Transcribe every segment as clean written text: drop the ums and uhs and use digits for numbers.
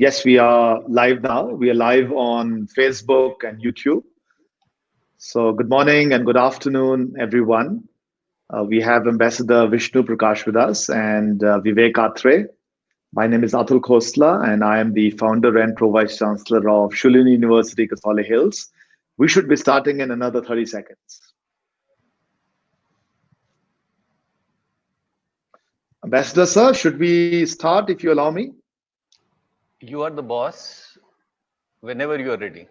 Yes, we are live now. We are live on Facebook and YouTube. So, good morning and good afternoon, everyone. We have Ambassador Vishnu Prakash with us and Vivek Atre. My name is Atul Khosla, and I am the founder and pro-vice chancellor of Shoolini University, Kasole Hills. We should be starting in another 30 seconds. Ambassador, sir, should we start if you allow me? You are the boss whenever you are ready.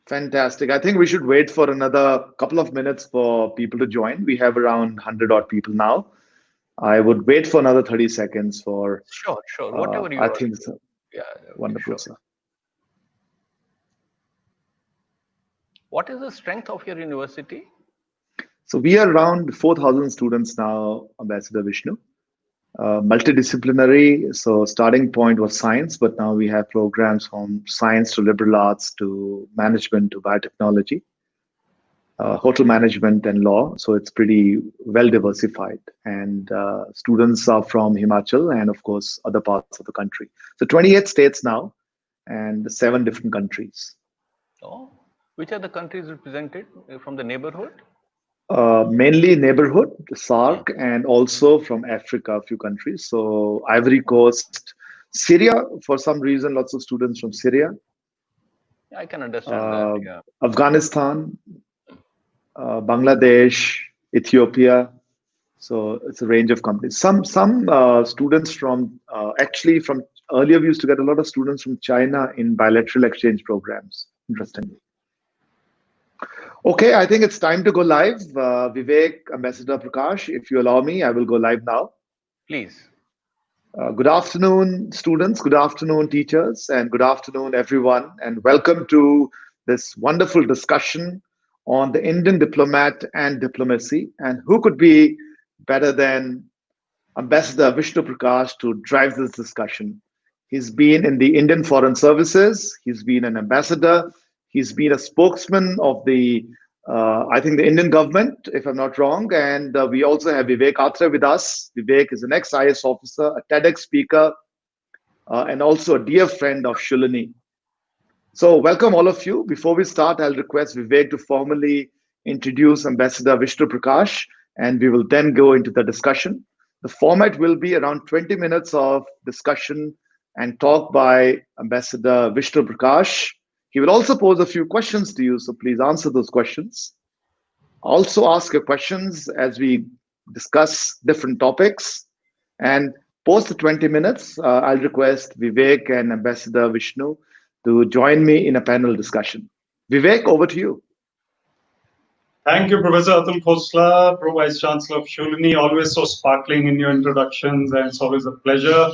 Fantastic. I think we should wait for another couple of minutes for people to join. We have around 100 odd people now. I would wait for another 30 seconds for. Sure. Whatever you I are. think so. Yeah. Wonderful, Sure. sir. What is the strength of your university? So we are around 4,000 students now, Ambassador Vishnu. Multidisciplinary. So starting point was science, but now we have programs from science to liberal arts to management to biotechnology, hotel management and law. So it's pretty well diversified. And students are from Himachal and of course other parts of the country. So 28 states now and 7 different countries. Oh, which are the countries represented from the neighborhood? Mainly neighborhood, SARC, and also from Africa, a few countries. So Ivory Coast, Syria, for some reason, lots of students from Syria, I can understand that. Yeah. Afghanistan, Bangladesh, Ethiopia. So it's a range of companies. Some students from actually from earlier we used to get a lot of students from China in bilateral exchange programs. Interestingly. Okay, I think it's time to go live. Vivek, Ambassador Prakash, if you allow me, I will go live now. Please. Good afternoon, students. Good afternoon, teachers, and good afternoon, everyone. And welcome to this wonderful discussion on the Indian diplomat and diplomacy. And who could be better than Ambassador Vishnu Prakash to drive this discussion? He's been in the Indian Foreign Services. He's been an ambassador. He's been a spokesman of the, I think, the Indian government, if I'm not wrong. And we also have Vivek Atre with us. Vivek is an ex-IS officer, a TEDx speaker, and also a dear friend of Shoolini. So welcome all of you. Before we start, I'll request Vivek to formally introduce Ambassador Vishnu Prakash, and we will then go into the discussion. The format will be around 20 minutes of discussion and talk by Ambassador Vishnu Prakash. He will also pose a few questions to you, so please answer those questions. Also ask your questions as we discuss different topics. And post the 20 minutes, I'll request Vivek and Ambassador Vishnu to join me in a panel discussion. Vivek, over to you. Thank you, Professor Atul Khosla, Pro Vice Chancellor of Shoolini. Always so sparkling in your introductions, and it's always a pleasure.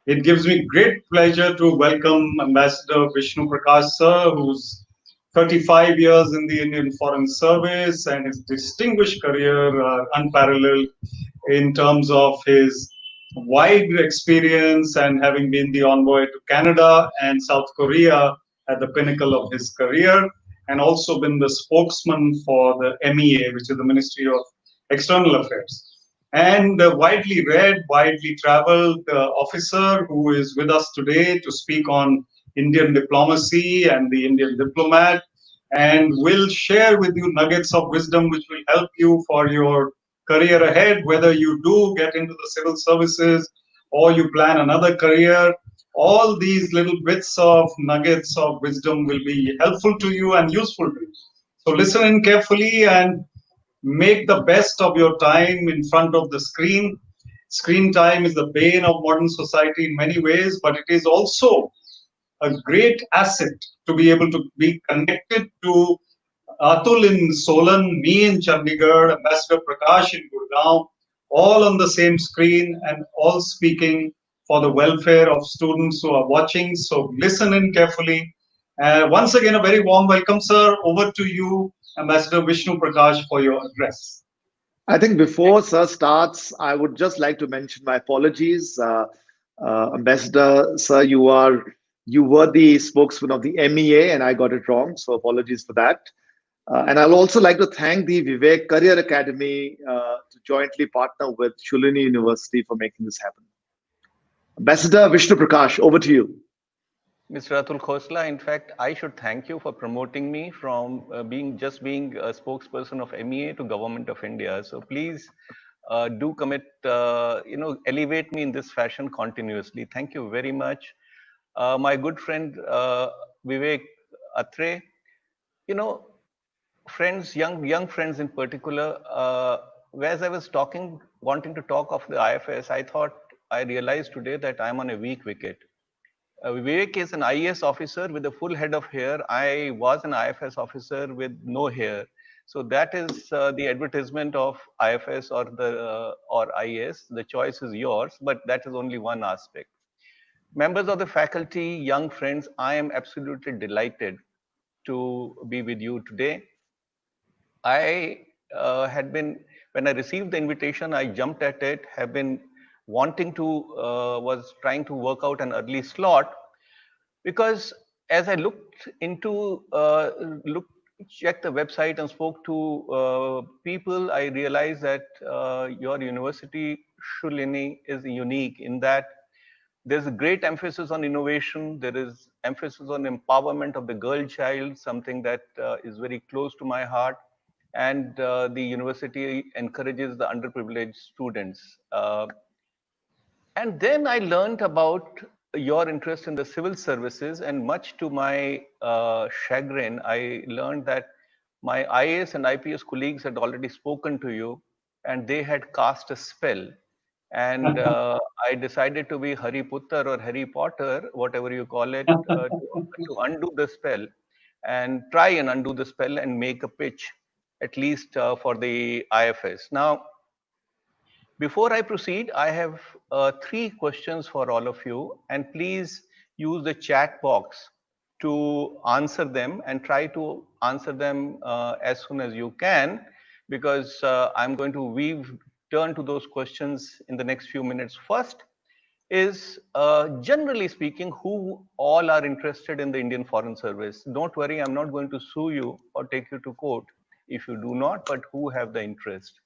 It gives me great pleasure to welcome Ambassador Vishnu Prakash, sir, who's 35 years in the Indian Foreign Service, and his distinguished career unparalleled in terms of his wide experience and having been the envoy to Canada and South Korea at the pinnacle of his career, and also been the spokesman for the MEA, which is the Ministry of External Affairs. And widely read, widely traveled officer who is with us today to speak on Indian diplomacy and the Indian diplomat, and will share with you nuggets of wisdom which will help you for your career ahead, whether you do get into the civil services or you plan another career. All these little bits of nuggets of wisdom will be helpful to you and useful to you. So listen in carefully and make the best of your time in front of the screen. Screen time is the bane of modern society in many ways, but it is also a great asset to be able to be connected to Atul in Solan, me in Chandigarh, Ambassador Prakash in Gurgaon, all on the same screen and all speaking for the welfare of students who are watching. So listen in carefully. Once again, a very warm welcome, sir. Over to you, Ambassador Vishnu Prakash, for your address. I think before Sir starts, I would just like to mention my apologies. Ambassador, sir, you were the spokesman of the MEA and I got it wrong. So apologies for that. And I'll also like to thank the Vivek Career Academy to jointly partner with Shoolini University for making this happen. Ambassador Vishnu Prakash, over to you. Mr. Atul Khosla, in fact, I should thank you for promoting me from being a spokesperson of MEA to Government of India. So please do commit, elevate me in this fashion continuously. Thank you very much. My good friend Vivek Atre, you know, friends, young friends in particular, as I was wanting to talk of the IFS, I realized today that I'm on a weak wicket. Vivek is an IAS officer with a full head of hair. I was an IFS officer with no hair. So that is the advertisement of IFS or IAS. The choice is yours, but that is only one aspect. Members of the faculty, young friends, I am absolutely delighted to be with you today. I had been, when I received the invitation, I jumped at it, have been was trying to work out an early slot because as I checked the website and spoke to people, I realized that your university, Shoolini, is unique in that there's a great emphasis on innovation. There is emphasis on empowerment of the girl child, something that is very close to my heart. And the university encourages the underprivileged students. And then I learned about your interest in the civil services, and much to my chagrin, I learned that my IAS and IPS colleagues had already spoken to you, and they had cast a spell. And I decided to be Harry Potter or Harry Potter, whatever you call it, to undo the spell and try and undo the spell and make a pitch, at least for the IFS. Now, before I proceed, I have three questions for all of you, and please use the chat box to answer them and try to answer them as soon as you can, because I'm going to turn to those questions in the next few minutes. First is generally speaking, who all are interested in the Indian Foreign Service? Don't worry, I'm not going to sue you or take you to court if you do not, but who have the interest?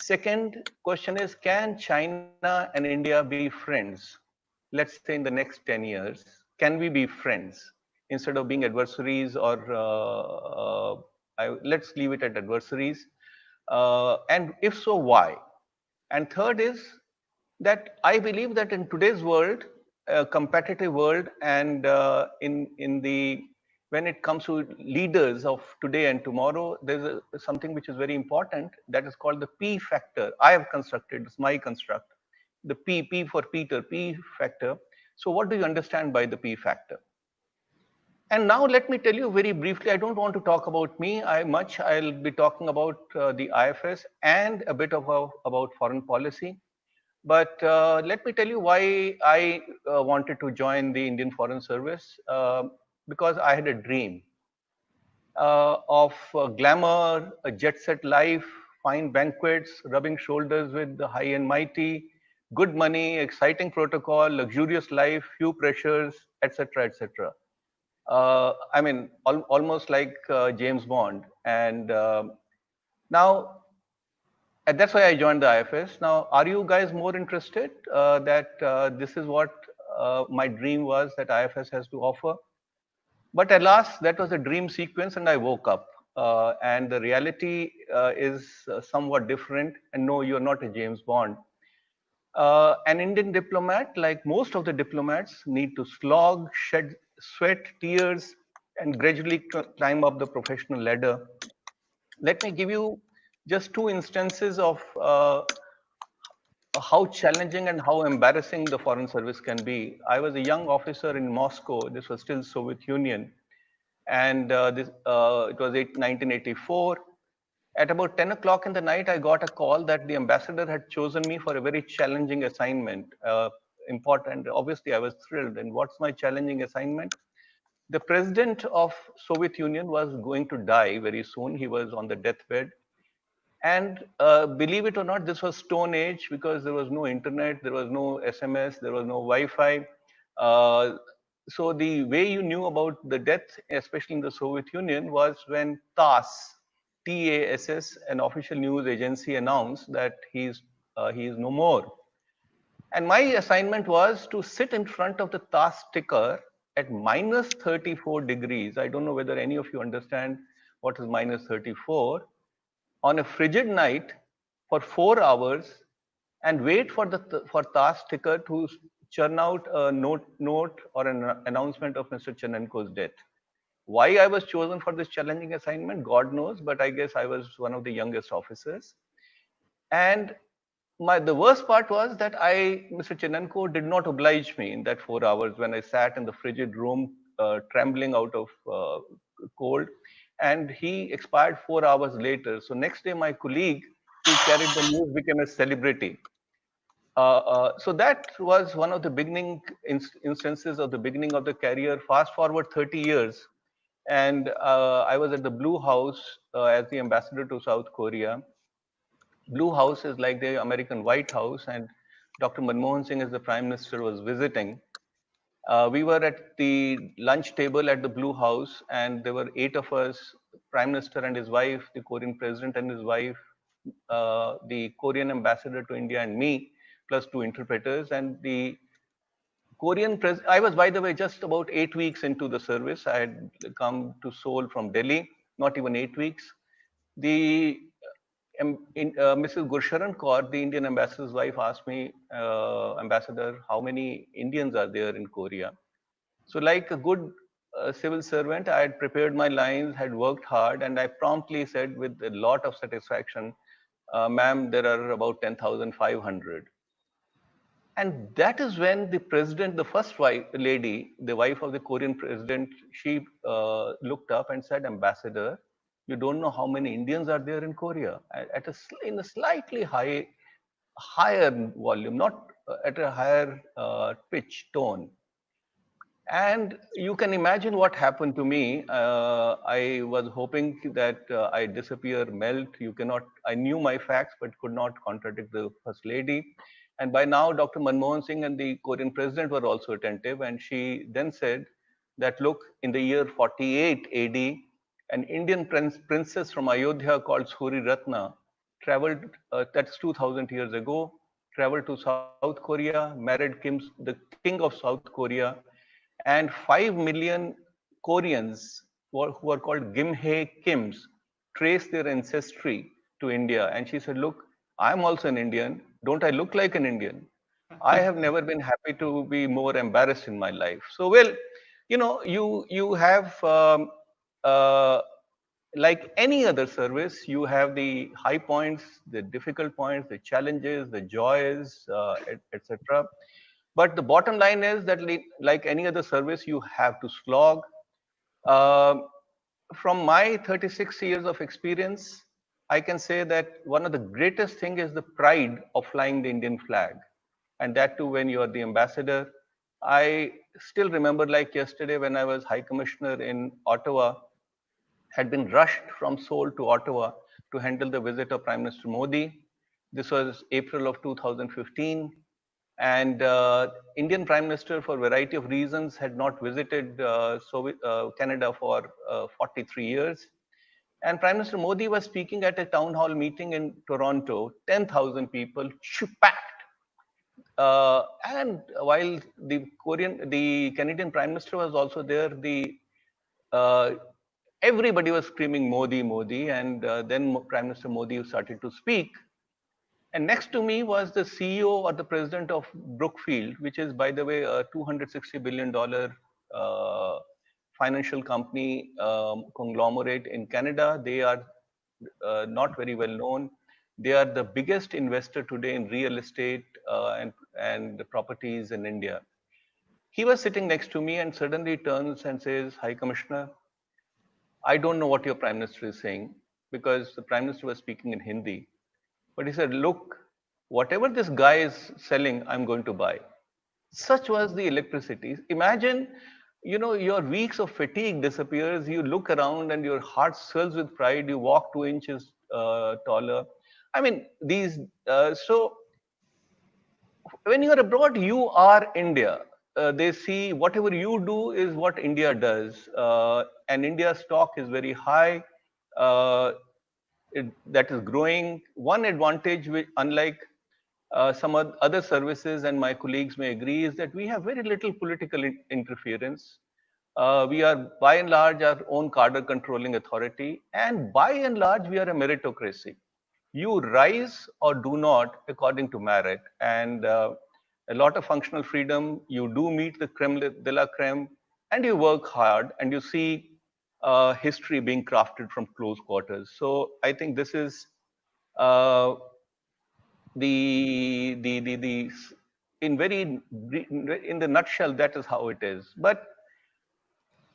Second question is, can China and India be friends? Let's say in the next 10 years, can we be friends instead of being adversaries or let's leave it at adversaries. And if so, why? And third is that I believe that in today's world, competitive world, and in the when it comes to leaders of today and tomorrow, something which is very important that is called the P factor. I have constructed, it's my construct, the P for Peter, P factor. So what do you understand by the P factor? And now let me tell you very briefly, I don't want to talk about me. I'll be talking about the IFS and a bit about foreign policy. But let me tell you why I wanted to join the Indian Foreign Service, because I had a dream of glamour, a jet set life, fine banquets, rubbing shoulders with the high and mighty, good money, exciting protocol, luxurious life, few pressures, etc., etc. Almost like James Bond. And now, and that's why I joined the IFS. Now, are you guys more interested that this is what my dream was that IFS has to offer? But alas, that was a dream sequence, and I woke up. And the reality is somewhat different. And no, you're not a James Bond. An Indian diplomat, like most of the diplomats, need to slog, shed sweat, tears, and gradually climb up the professional ladder. Let me give you just two instances of how challenging and how embarrassing the foreign service can be. I was a young officer in Moscow. This was still Soviet Union, and it was 1984. At about 10 o'clock in the night, I got a call that the ambassador had chosen me for a very challenging assignment. Important. Obviously, I was thrilled. And what's my challenging assignment? The president of Soviet Union was going to die very soon. He was on the deathbed. And believe it or not, this was Stone Age because there was no internet, there was no SMS, there was no Wi-Fi. So the way you knew about the death, especially in the Soviet Union, was when TASS, TASS, an official news agency, announced that he is no more. And my assignment was to sit in front of the TASS ticker at minus 34 degrees. I don't know whether any of you understand what is minus 34. On a frigid night for 4 hours and wait for the for task ticker to churn out a note or an announcement of Mr. Chananko's death. Why I was chosen for this challenging assignment, God knows, but I guess I was one of the youngest officers. And the worst part was that Mr. Chenanko did not oblige me in that 4 hours when I sat in the frigid room, trembling out of cold. And he expired 4 hours later. So next day, my colleague who carried the news became a celebrity. So that was one of the beginning instances of the beginning of the career. Fast forward 30 years, and I was at the Blue House as the ambassador to South Korea. Blue House is like the American White House, and Dr. Manmohan Singh, as the Prime Minister, was visiting. We were at the lunch table at the Blue House, and there were 8 of us: Prime Minister and his wife, the Korean President and his wife, the Korean Ambassador to India, and me, plus 2 interpreters. And the I was, by the way, just about 8 weeks into the service. I had come to Seoul from Delhi, not even 8 weeks. The Mrs. Gursharan Kaur, the Indian ambassador's wife, asked me, Ambassador, how many Indians are there in Korea? So, like a good civil servant, I had prepared my lines, had worked hard, and I promptly said with a lot of satisfaction, ma'am, there are about 10,500. And that is when the president, the first wife, lady, the wife of the Korean president, she looked up and said, Ambassador, you don't know how many Indians are there in Korea. In a slightly higher volume, not at a higher pitch tone. And you can imagine what happened to me. I was hoping that I disappear, melt. You cannot. I knew my facts, but could not contradict the first lady. And by now, Dr. Manmohan Singh and the Korean president were also attentive. And she then said that, look, in the year 48 AD, an Indian princess from Ayodhya called Suri Ratna traveled, that's 2000 years ago, traveled to South Korea, married the king of South Korea, and 5 million Koreans who are called Gimhae Kims trace their ancestry to India. And she said, look, I'm also an Indian. Don't I look like an Indian? I have never been happy to be more embarrassed in my life. So, well, you have uh, like any other service, you have the high points, the difficult points, the challenges, the joys, etc. But the bottom line is that, like any other service, you have to slog. Um from my 36 years of experience, I can say that one of the greatest thing is the pride of flying the Indian flag, and that too when you are the ambassador. I still remember, like yesterday, when I was High Commissioner in Ottawa, had been rushed from Seoul to Ottawa to handle the visit of Prime Minister Modi. This was April of 2015. And Indian Prime Minister, for a variety of reasons, had not visited Canada for 43 years. And Prime Minister Modi was speaking at a town hall meeting in Toronto, 10,000 people, packed. And while the Canadian Prime Minister was also there, uh, everybody was screaming Modi, Modi, and then Prime Minister Modi started to speak. And next to me was the CEO or the president of Brookfield, which is, by the way, a $260 billion financial company conglomerate in Canada. They are not very well known. They are the biggest investor today in real estate and properties in India. He was sitting next to me and suddenly turns and says, High Commissioner, I don't know what your Prime Minister is saying, because the Prime Minister was speaking in Hindi. But he said, look, whatever this guy is selling, I'm going to buy. Such was the electricity. Imagine, your weeks of fatigue disappears. You look around and your heart swells with pride. You walk 2 inches taller. I mean, so when you're abroad, you are India. They see whatever you do is what India does. And India's stock is very high. That is growing. One advantage, which, unlike some other services, and my colleagues may agree, is that we have very little political interference. We are by and large our own cadre controlling authority, and by and large we are a meritocracy. You rise or do not according to merit, and a lot of functional freedom. You do meet the creme de la creme, and you work hard, and you see history being crafted from close quarters. So I think this is uh, the in very in the nutshell, that is how it is. But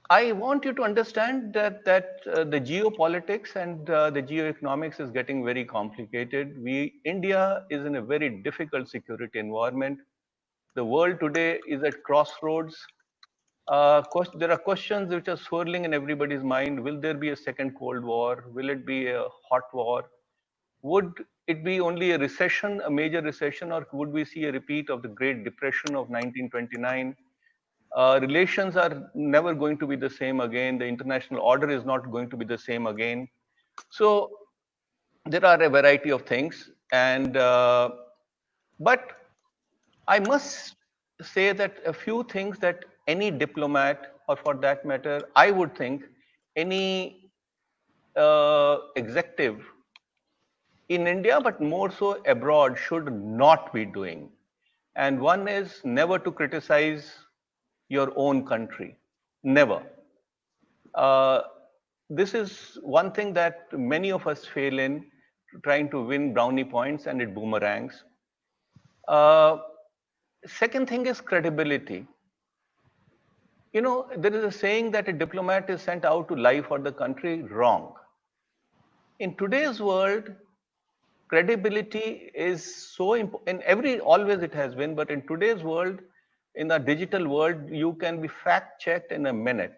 I want you to understand that the geopolitics and the geoeconomics is getting very complicated. India is in a very difficult security environment. The world today is at crossroads. There are questions which are swirling in everybody's mind. Will there be a second Cold War? Will it be a hot war? Would it be only a recession, a major recession, or would we see a repeat of the Great Depression of 1929? Relations are never going to be the same again. The international order is not going to be the same again. So there are a variety of things, and but I must say that a few things that any diplomat, or for that matter, I would think any executive in India, but more so abroad, should not be doing. And one is never to criticize your own country. Never. Uh, this is one thing that many of us fail in, trying to win brownie points, and it boomerangs. Uh, Second thing is credibility. You know, there is a saying that a diplomat is sent out to lie for the country. Wrong. In today's world, credibility is so important. In every, always it has been, but in today's world, in the digital world, you can be fact checked in a minute.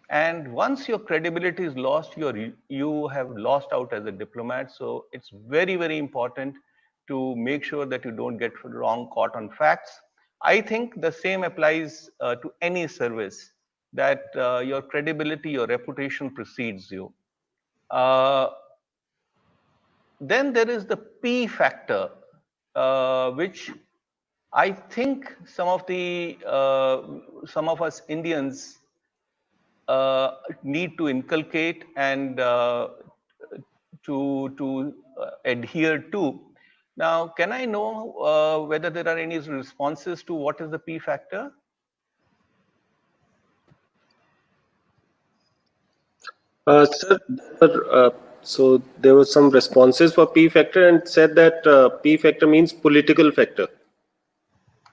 And once your credibility is lost, you have lost out as a diplomat. So it's very, very important to make sure that you don't get wrong caught on facts. I think the same applies to any service, that your credibility, your reputation precedes you. Uh, then there is the P factor, which I think some of us Indians need to inculcate and to adhere to. Now, can I know whether there are any responses to what is the P factor? Sir, so there were some responses for P factor and said that P factor means political factor.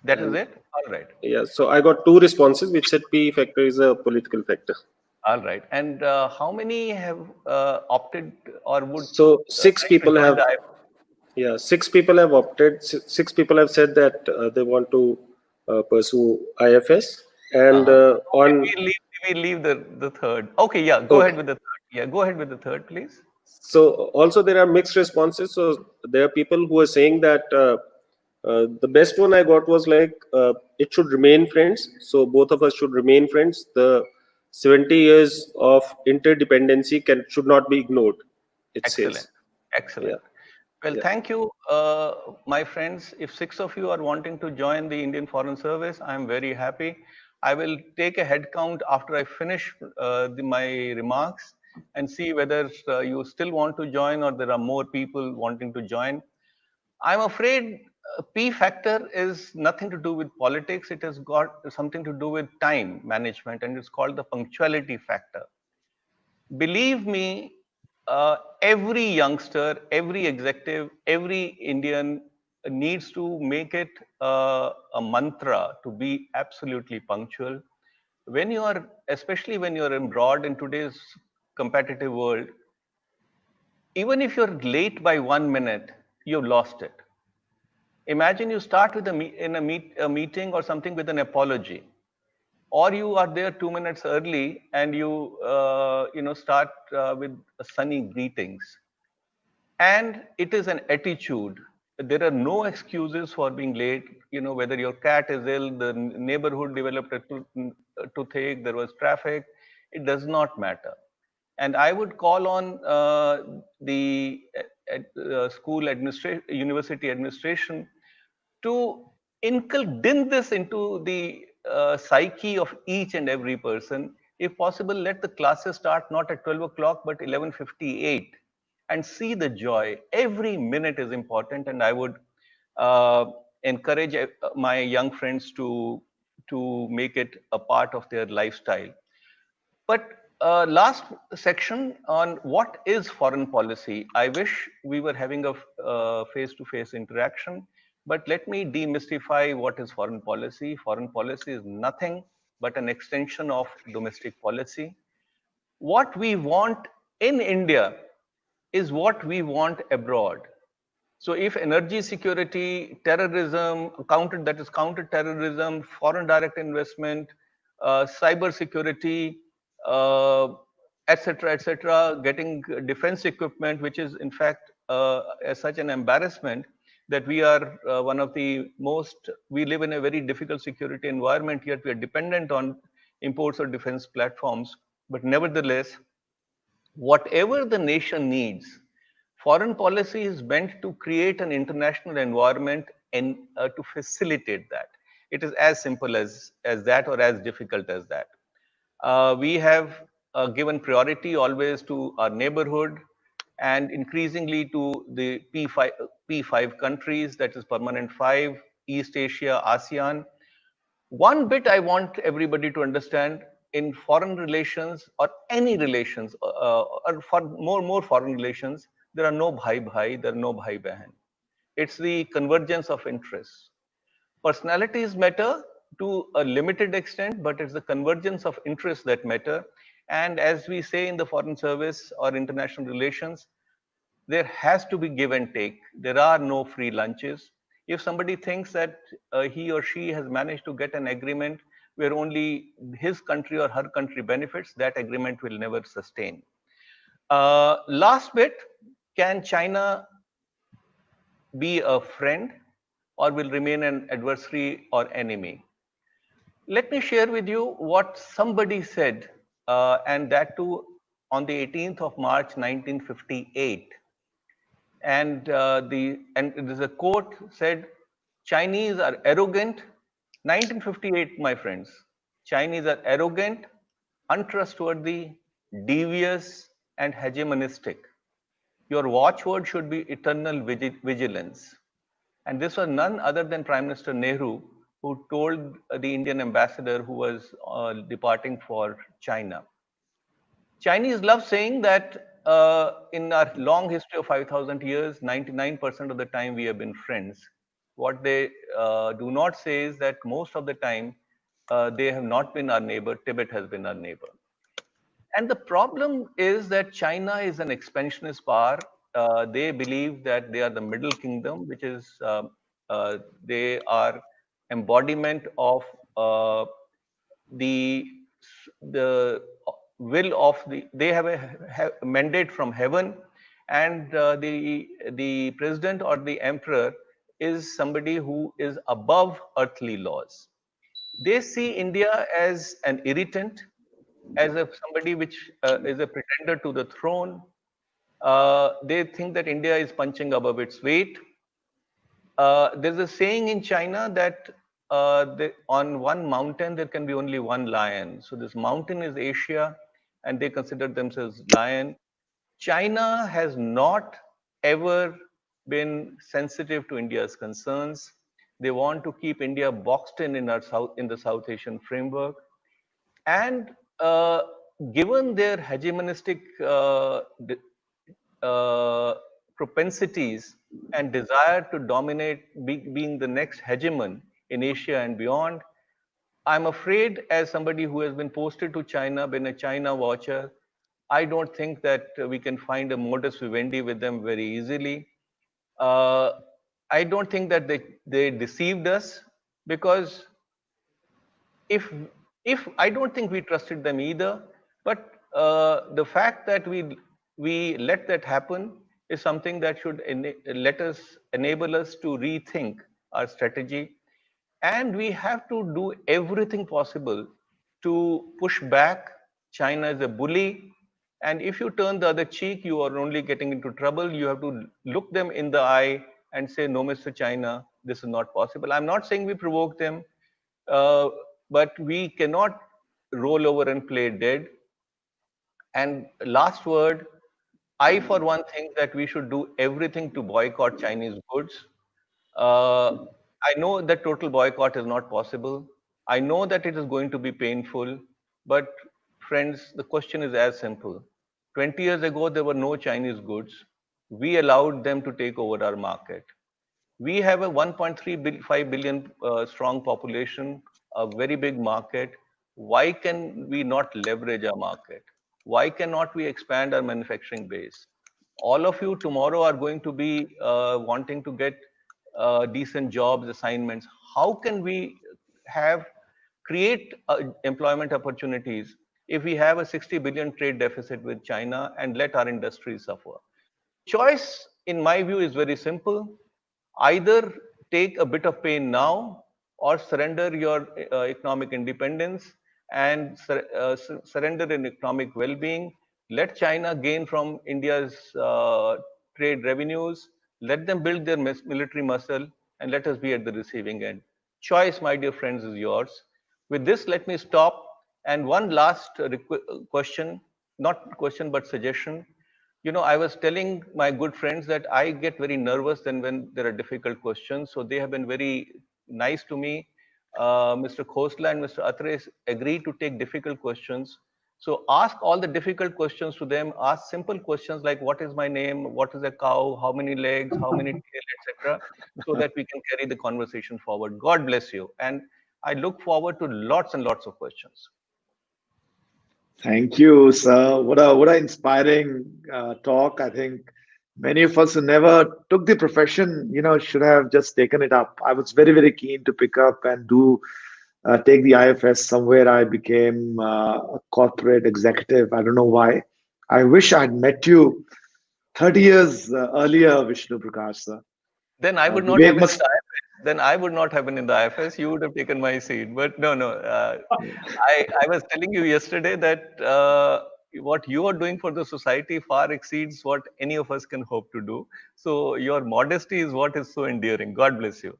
That is it? All right. Yeah, so I got two responses which said P factor is a political factor. All right. And how many have opted or would? So six like to people join have. the Yeah, six people have opted. Six people have said that they want to pursue IFS, and on. We leave the third. Okay, yeah, go ahead with the third. Yeah, go ahead with the third, please. So also there are mixed responses. So there are people who are saying that the best one I got was like it should remain friends. So both of us should remain friends. The 70 years of interdependency should not be ignored. It Excellent, says. excellent. Yeah. Well, Yeah. thank you, my friends. If 6 of you are wanting to join the Indian Foreign Service, I'm very happy. I will take a head count after I finish my remarks and see whether you still want to join or there are more people wanting to join. I'm afraid P factor is nothing to do with politics. It has got something to do with time management, and it's called the punctuality factor. Believe me, every youngster, every executive, every Indian needs to make it a mantra to be absolutely punctual. When you are, especially when you're abroad in today's competitive world, even if you're late by 1 minute, you've lost it. Imagine you start with a meeting or something with an apology, or you are there 2 minutes early and you start with sunny greetings, and it is an attitude. There are no excuses for being late. You know, whether your cat is ill, the neighborhood developed a toothache, there was traffic, it does not matter. And I would call on the school administration, university administration, to inculcate this into the psyche of each and every person. If possible, let the classes start not at 12 o'clock but 11:58, and see the joy. Every minute is important, and I would uh, encourage my young friends to make it a part of their lifestyle. But last section on what is foreign policy. I wish we were having a face-to-face interaction, but let me demystify what is foreign policy. Foreign policy is nothing but an extension of domestic policy. What we want in India is what we want abroad. So if energy security, terrorism, that is counter-terrorism, foreign direct investment, cyber security, uh, etc., getting defense equipment, which is in fact as such an embarrassment that we are one of the most, we live in a very difficult security environment, yet we are dependent on imports of defense platforms. But nevertheless, whatever the nation needs, foreign policy is meant to create an international environment and to facilitate that. It is as simple as that, or as difficult as that. We have given priority always to our neighborhood, and increasingly to the P5 countries, that is permanent five, East Asia, ASEAN. One bit I want everybody to understand: in foreign relations or any relations, or for more foreign relations, there are no bhai bhai, there are no bhai bahan. It's the convergence of interests. Personalities matter to a limited extent, but it's the convergence of interests that matter. And as we say in the foreign service or international relations, there has to be give and take. There are no free lunches. If somebody thinks that he or she has managed to get an agreement where only his country or her country benefits, that agreement will never sustain. Last bit: can China be a friend or will remain an adversary or enemy? Let me share with you what somebody said, and that too on the 18th of March 1958. And there's a quote said, Chinese are arrogant. 1958, my friends. Chinese are arrogant, untrustworthy, devious, and hegemonistic. Your watchword should be eternal vigilance. And this was none other than Prime Minister Nehru, who told the Indian ambassador who was departing for China. Chinese love saying that in our long history of 5,000 years, 99% of the time we have been friends. What they do not say is that most of the time they have not been our neighbor, Tibet has been our neighbor. And the problem is that China is an expansionist power. They believe that they are the middle kingdom, which is they are embodiment of the the will of they have a mandate from heaven, and the president or the emperor is somebody who is above earthly laws. They see India as an irritant, as a somebody which is a pretender to the throne. They think that India is punching above its weight. There's a saying in China that on one mountain there can be only one lion. So this mountain is Asia, and they consider themselves lion. China has not ever been sensitive to India's concerns. They want to keep India boxed in our in the South Asian framework. And given their hegemonistic uh, propensities and desire to dominate, being the next hegemon in Asia and beyond, I'm afraid, as somebody who has been posted to China, been a China watcher, I don't think that we can find a modus vivendi with them very easily. Uh, I don't think that they deceived us, because if I don't think we trusted them either, but the fact that we let that happen is something that should let us enable us to rethink our strategy, and we have to do everything possible to push back. China is a bully. And if you turn the other cheek, you are only getting into trouble. You have to look them in the eye and say, no, Mr. China, this is not possible. I'm not saying we provoke them, uh, but we cannot roll over and play dead. And last word, I, for one, think that we should do everything to boycott Chinese goods. Uh, I know that total boycott is not possible. I know that it is going to be painful. But, friends, the question is as simple. 20 years ago, there were no Chinese goods. We allowed them to take over our market. We have a 1.35 billion strong population, a very big market. Why can we not leverage our market? Why cannot we expand our manufacturing base? All of you tomorrow are going to be wanting to get decent jobs, assignments. How can we have create employment opportunities if we have a 60 billion trade deficit with China and let our industries suffer? The choice, in my view, is very simple. Either take a bit of pain now or surrender your economic independence and surrender in economic well-being. Let China gain from India's trade revenues. Let them build their military muscle and let us be at the receiving end. Choice, my dear friends, is yours. With this, let me stop. And one last question, not question, but suggestion. I was telling my good friends that I get very nervous then when there are difficult questions. So they have been very nice to me. Mr. Khosla and Mr. Atre agreed to take difficult questions. So ask all the difficult questions to them. Ask simple questions like, what is my name? What is a cow? How many legs? How many tail, etc. So that we can carry the conversation forward. God bless you. And I look forward to lots and lots of questions. Thank you, sir. What a inspiring talk. I think many of us who never took the profession, should have just taken it up. I was very, very keen to pick up and do take the IFS. Somewhere I became a corporate executive. I don't know why. I wish I'd met you 30 years earlier, Vishnu Prakash, sir. Then I would not have Vivek been in must. the IFS. Then I would not have been in the IFS. You would have taken my seat. But no, no. I was telling you yesterday that what you are doing for the society far exceeds what any of us can hope to do. So your modesty is what is so endearing. God bless you.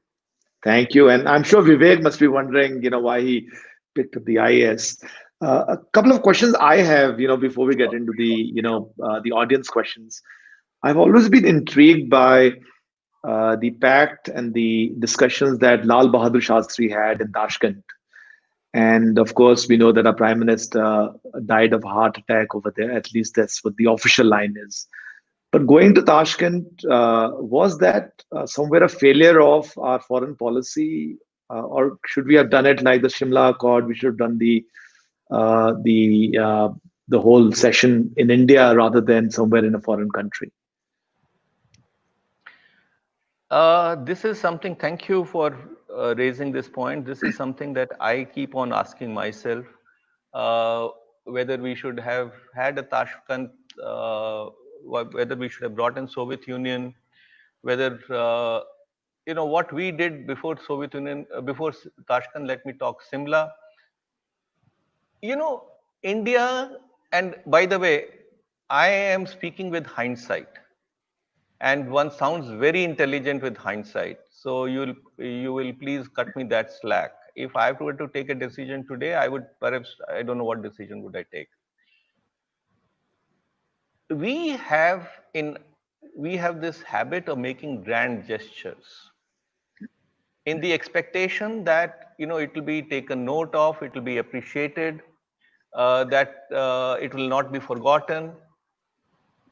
Thank you. And I'm sure Vivek must be wondering, why he picked up the IS. A couple of questions I have, before we get into the audience questions. I've always been intrigued by the pact and the discussions that Lal Bahadur Shastri had in Tashkent. And of course, we know that our prime minister died of a heart attack over there. At least that's what the official line is. But going to Tashkent, was that somewhere a failure of our foreign policy, or should we have done it like the Shimla Accord? We should have done uh, the uh, the whole session in India rather than somewhere in a foreign country. This is something, thank you for raising this point. This is something that I keep on asking myself, uh, whether we should have had a Tashkent, whether we should have brought in Soviet Union, whether, what we did before Soviet Union, before Tashkent, let me talk Simla. India, and by the way, I am speaking with hindsight, and one sounds very intelligent with hindsight. So you will please cut me that slack. If I were to take a decision today, I would perhaps, I don't know what decision would I take. We have in we have this habit of making grand gestures in the expectation that it will be taken note of, it will be appreciated, that it will not be forgotten.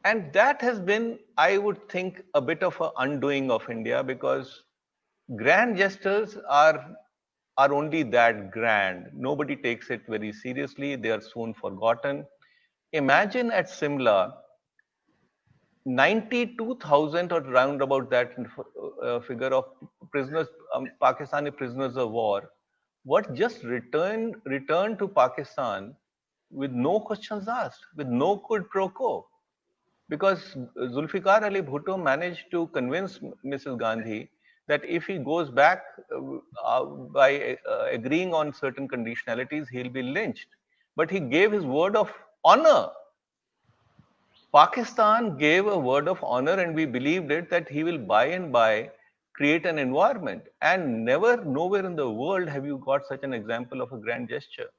And that has been, I would think, a bit of an undoing of India, because grand gestures are only that grand. Nobody takes it very seriously. They are soon forgotten. Imagine at Simla, 92,000 or round about that figure of prisoners, Pakistani prisoners of war, what just returned to Pakistan with no questions asked, with no quid pro quo, because Zulfikar Ali Bhutto managed to convince Mrs. Gandhi that if he goes back by agreeing on certain conditionalities, he'll be lynched. But he gave his word of honor Pakistan gave a word of honor, and we believed it, that he will by and by create an environment. And never, nowhere in the world have you got such an example of a grand gesture.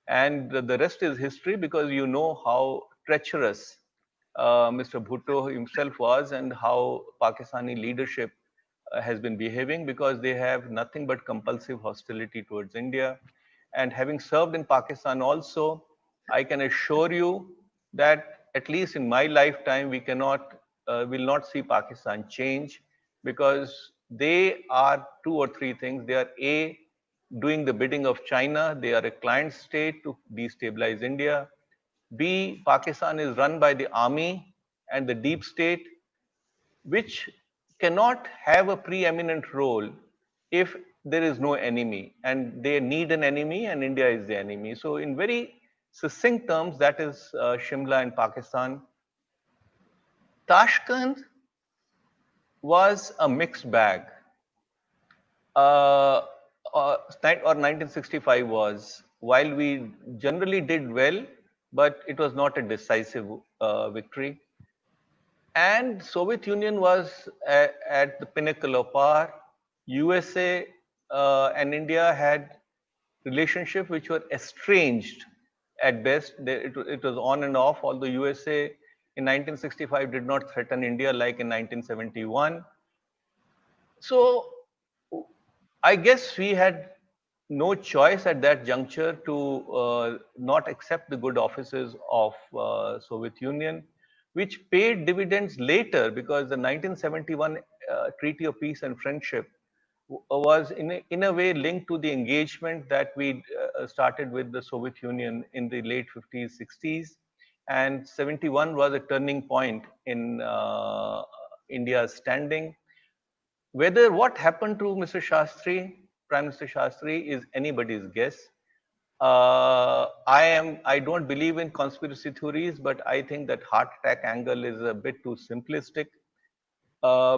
And the rest is history, because you know how treacherous Mr. Bhutto himself was, and how Pakistani leadership has been behaving, because they have nothing but compulsive hostility towards India. And having served in Pakistan also, I can assure you that at least in my lifetime, will not see Pakistan change, because they are two or three things. They are A, doing the bidding of China. They are a client state to destabilize India. B, Pakistan is run by the army and the deep state, which cannot have a preeminent role if there is no enemy, and they need an enemy, and India is the enemy. So in very succinct terms, that is Shimla in Pakistan. Tashkent was a mixed bag. uh, or 1965 was, while we generally did well, but it was not a decisive victory. And Soviet Union was at the pinnacle of power. USA and India had relationship which were estranged at best. It was on and off, although USA in 1965 did not threaten India like in 1971. So I guess we had no choice at that juncture to not accept the good offices of Soviet Union, which paid dividends later, because the 1971 Treaty of Peace and Friendship was in a way linked to the engagement that we started with the Soviet Union in the late 50s, 60s. And 71 was a turning point in India's standing. Whether what happened to Mr. Shastri, Prime Minister Shastri, is anybody's guess. I don't believe in conspiracy theories, but I think that heart attack angle is a bit too simplistic.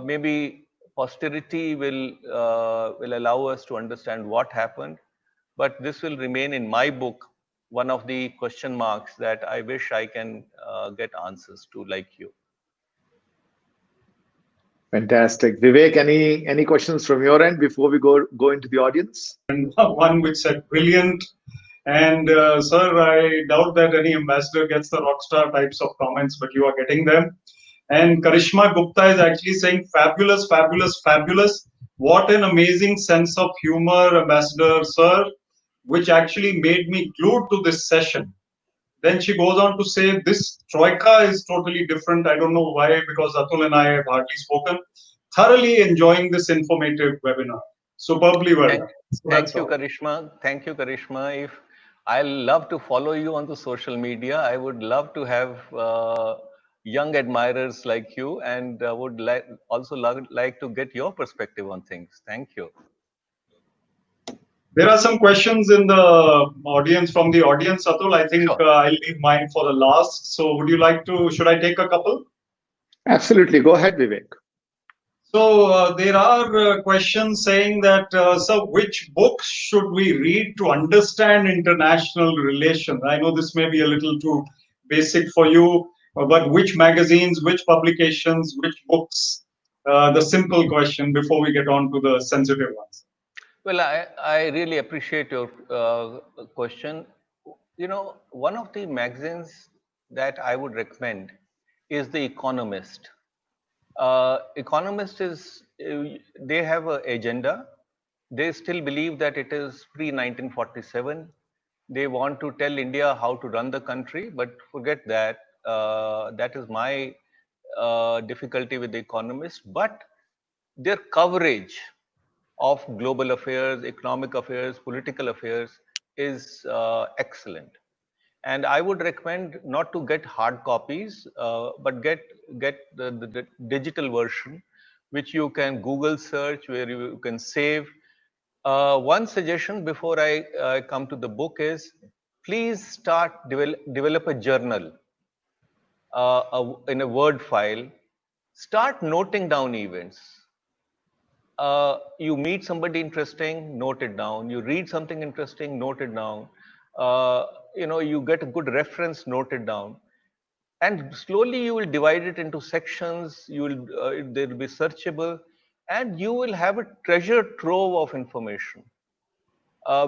Maybe posterity will allow us to understand what happened, but this will remain in my book one of the question marks that I wish I can get answers to, like you. Fantastic. Vivek, any questions from your end before we go into the audience? And one which said brilliant. And sir, I doubt that any ambassador gets the rockstar types of comments, but you are getting them. And Karishma Gupta is actually saying fabulous, fabulous, fabulous. What an amazing sense of humor, Ambassador sir, which actually made me glued to this session. Then she goes on to say this troika is totally different. I don't know why, because Atul and I have hardly spoken. Thoroughly enjoying this informative webinar. Superbly well done. Thank you, Karishma. Thank you, Karishma. If I love to follow you on the social media, I would love to have young admirers like you, and would also like to get your perspective on things. Thank you. There are some questions in the audience, from the audience, Atul. I think Sure. I'll leave mine for the last. So would you like to, should I take a couple? Absolutely. Go ahead, Vivek. So there are questions saying that, so which books should we read to understand international relations? I know this may be a little too basic for you, but which magazines, which publications, which books? The simple question before we get on to the sensitive ones. Well, I really appreciate your question. You know, one of the magazines that I would recommend is The Economist. Economist is, they have an agenda. They still believe that it is pre-1947. They want to tell India how to run the country, but forget that. That is my difficulty with The Economist. But their coverage of global affairs, economic affairs, political affairs is excellent. And I would recommend not to get hard copies, but get the digital version, which you can Google search, where you can save. One suggestion before I come to the book is, please start develop a journal in a Word file. Start noting down events. You meet somebody interesting, note it down. You read something interesting, note it down. You know, you get a good reference, note it down. And slowly you will divide it into sections. You will They will be searchable, and you will have a treasure trove of information,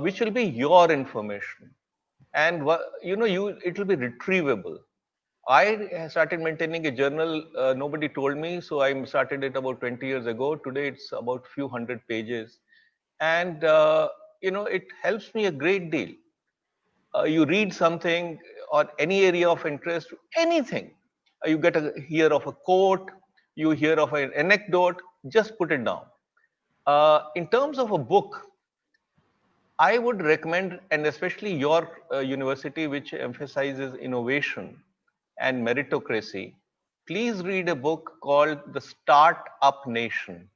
which will be your information. And it will be retrievable. I started maintaining a journal. Nobody told me, so I started it about 20 years ago. Today it's about few hundred pages, and it helps me a great deal. You read something or any area of interest, anything. You get a hear of a quote, you hear of an anecdote, just put it down. In terms of a book, I would recommend, and especially your university, which emphasizes innovation and meritocracy, please read a book called The Start-up Nation.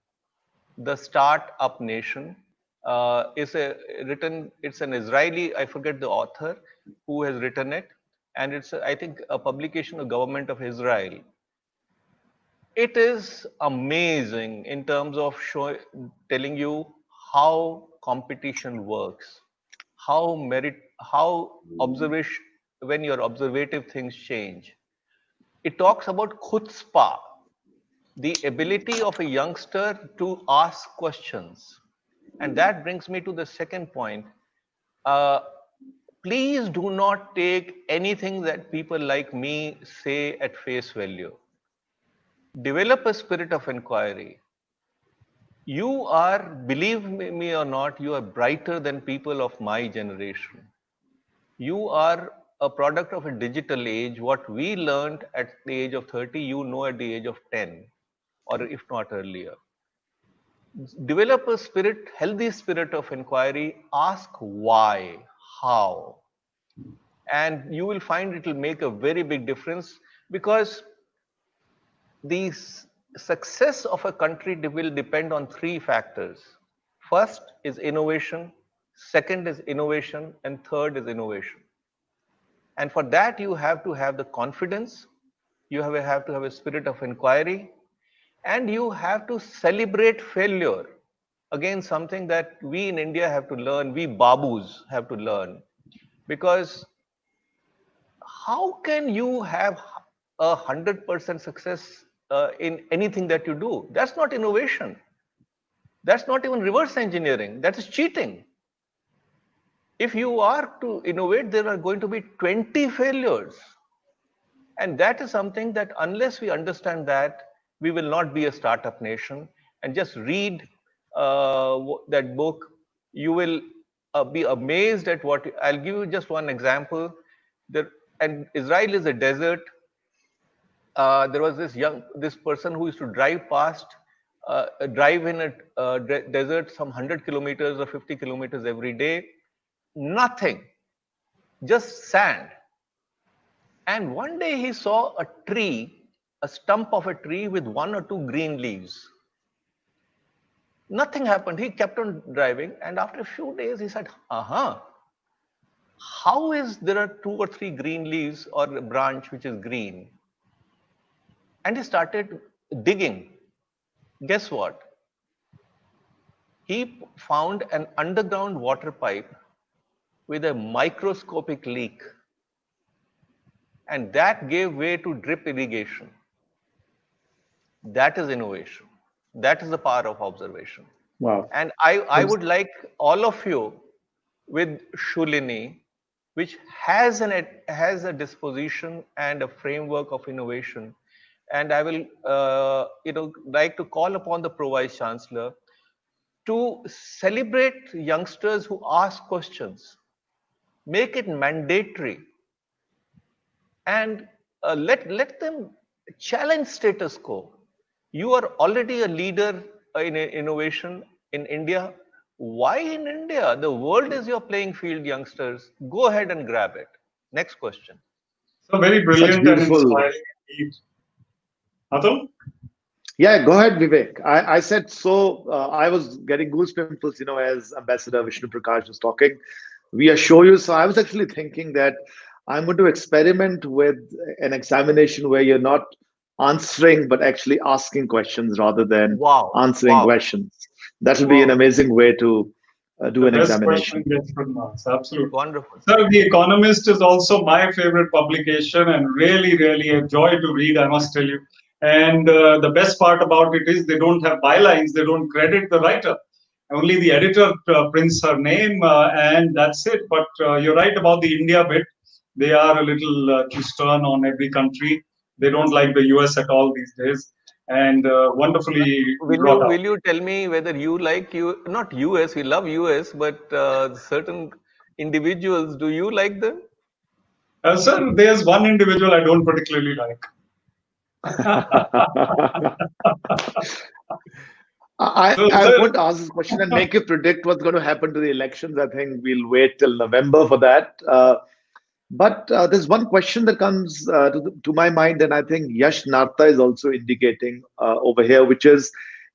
The Start-up Nation is it's an Israeli, I forget the author who has written it, and it's, I think, a publication of government of Israel. It is amazing in terms of telling you how competition works, how observation, when your observative things change. It talks about chutzpah, the ability of a youngster to ask questions. And that brings me to the second point. Uh, Please do not take anything that people like me say at face value. Develop a spirit of inquiry. You are, believe me or not, you are brighter than people of my generation. You are a product of a digital age. What we learned at the age of 30, you know at the age of 10, or if not earlier. Develop a healthy spirit of inquiry. Ask why, how, and you will find it will make a very big difference, because the success of a country will depend on three factors. First is innovation, second is innovation, and third is innovation. And for that, you have to have the confidence, you have to have a spirit of inquiry, and you have to celebrate failure. Again, something that we in India have to learn, we babus have to learn. Because how can you have 100% success in anything that you do? That's not innovation. That's not even reverse engineering. That is cheating. If you are to innovate, there are going to be 20 failures. And that is something that unless we understand that, we will not be a startup nation. And just read that book, you will be amazed at what. I'll give you just one example. And Israel is a desert. There was this person who used to drive in a desert some 100 kilometers or 50 kilometers every day. Nothing, just sand. And one day he saw a tree, a stump of a tree with one or two green leaves. Nothing happened. He kept on driving, and after a few days he said, how is there are two or three green leaves or a branch which is green? And he started digging. Guess what? He found an underground water pipe with a microscopic leak. And that gave way to drip irrigation. That is innovation. That is the power of observation. Wow. And I would like all of you with Shoolini, which has a disposition and a framework of innovation. And I will like to call upon the Pro-Vice Chancellor to celebrate youngsters who ask questions, make it mandatory, and let them challenge status quo. You are already a leader in innovation in India. Why in India? The world is your playing field, youngsters. Go ahead and grab it. Next question. So very brilliant and inspiring indeed. Atul? Yeah, go ahead, Vivek. I said so. I was getting goose pimples, as Ambassador Vishnu Prakash was talking. We assure you. So I was actually thinking that I'm going to experiment with an examination where you're not answering, but actually asking questions rather than answering questions. That would be an amazing way to do The an best question examination. gets good marks. Absolutely. Wonderful. Sir, The Economist is also my favorite publication and really, really a joy to read, I must tell you. And the best part about it is they don't have bylines, they don't credit the writer. Only the editor prints her name, and that's it. But you're right about the India bit. They are a little too stern on every country. They don't like the US at all these days. And wonderfully brought out. Will you tell me whether you like you not US? We love US, but certain individuals. Do you like them? Sir, there's one individual I don't particularly like. So, I sir, won't ask this question and make you predict what's going to happen to the elections. I think we'll wait till November for that. But there's one question that comes to my mind, and I think Yash Narta is also indicating over here, which is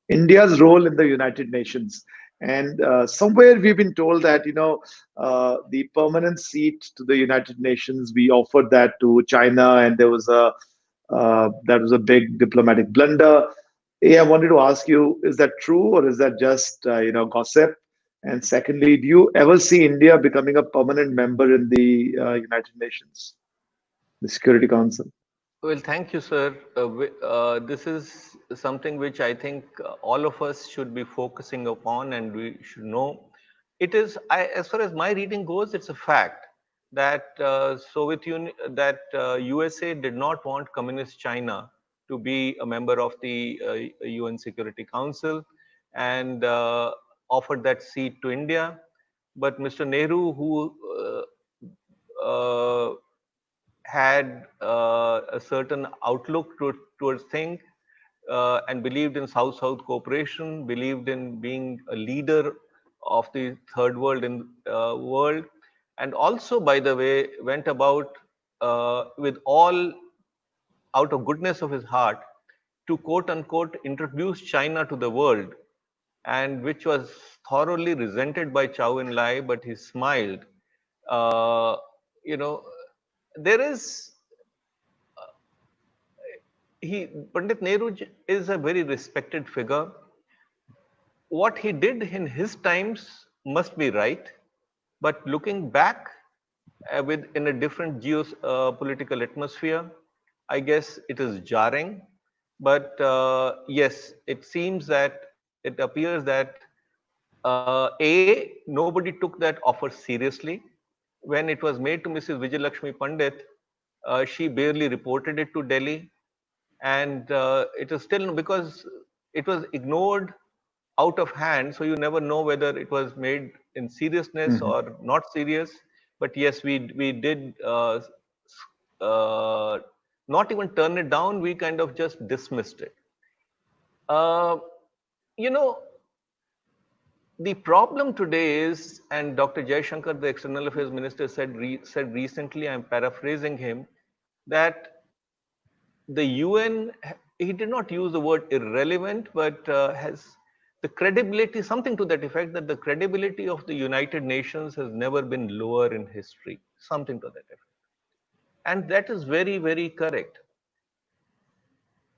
India's role in the United Nations. And somewhere we've been told that, the permanent seat to the United Nations, we offered that to China, and there was that was a big diplomatic blunder. I wanted to ask you, is that true or is that just, gossip? And secondly, do you ever see India becoming a permanent member in the United Nations, the Security Council? Well, thank you, sir. This is something which I think all of us should be focusing upon, and we should know. As far as my reading goes, it's a fact that USA did not want Communist China to be a member of the UN Security Council, and offered that seat to India. But Mr. Nehru, who had a certain outlook towards things, and believed in South-South cooperation, believed in being a leader of the third world world, and also, by the way, went about with all out of goodness of his heart to quote unquote introduce China to the world, and which was thoroughly resented by Chow En Lai, but he smiled. Uh, you know, there is he Pandit Nehru is a very respected figure. What he did in his times must be right, but looking back with in a different geopolitical atmosphere, I guess it is jarring. But yes, it seems that it appears that nobody took that offer seriously. When it was made to Mrs. Vijayalakshmi Pandit, she barely reported it to Delhi, and it is still because it was ignored out of hand, so you never know whether it was made in seriousness Mhm. or not serious. But yes, we did uh, not even turn it down, we kind of just dismissed it. uh, you know the problem today is, and Dr. Jaishankar, the external affairs minister, said recently, I'm paraphrasing him, that the UN, he did not use the word irrelevant, but has the credibility, something to that effect, that the credibility of the United Nations has never been lower in history, something to that effect. And that is very, very correct.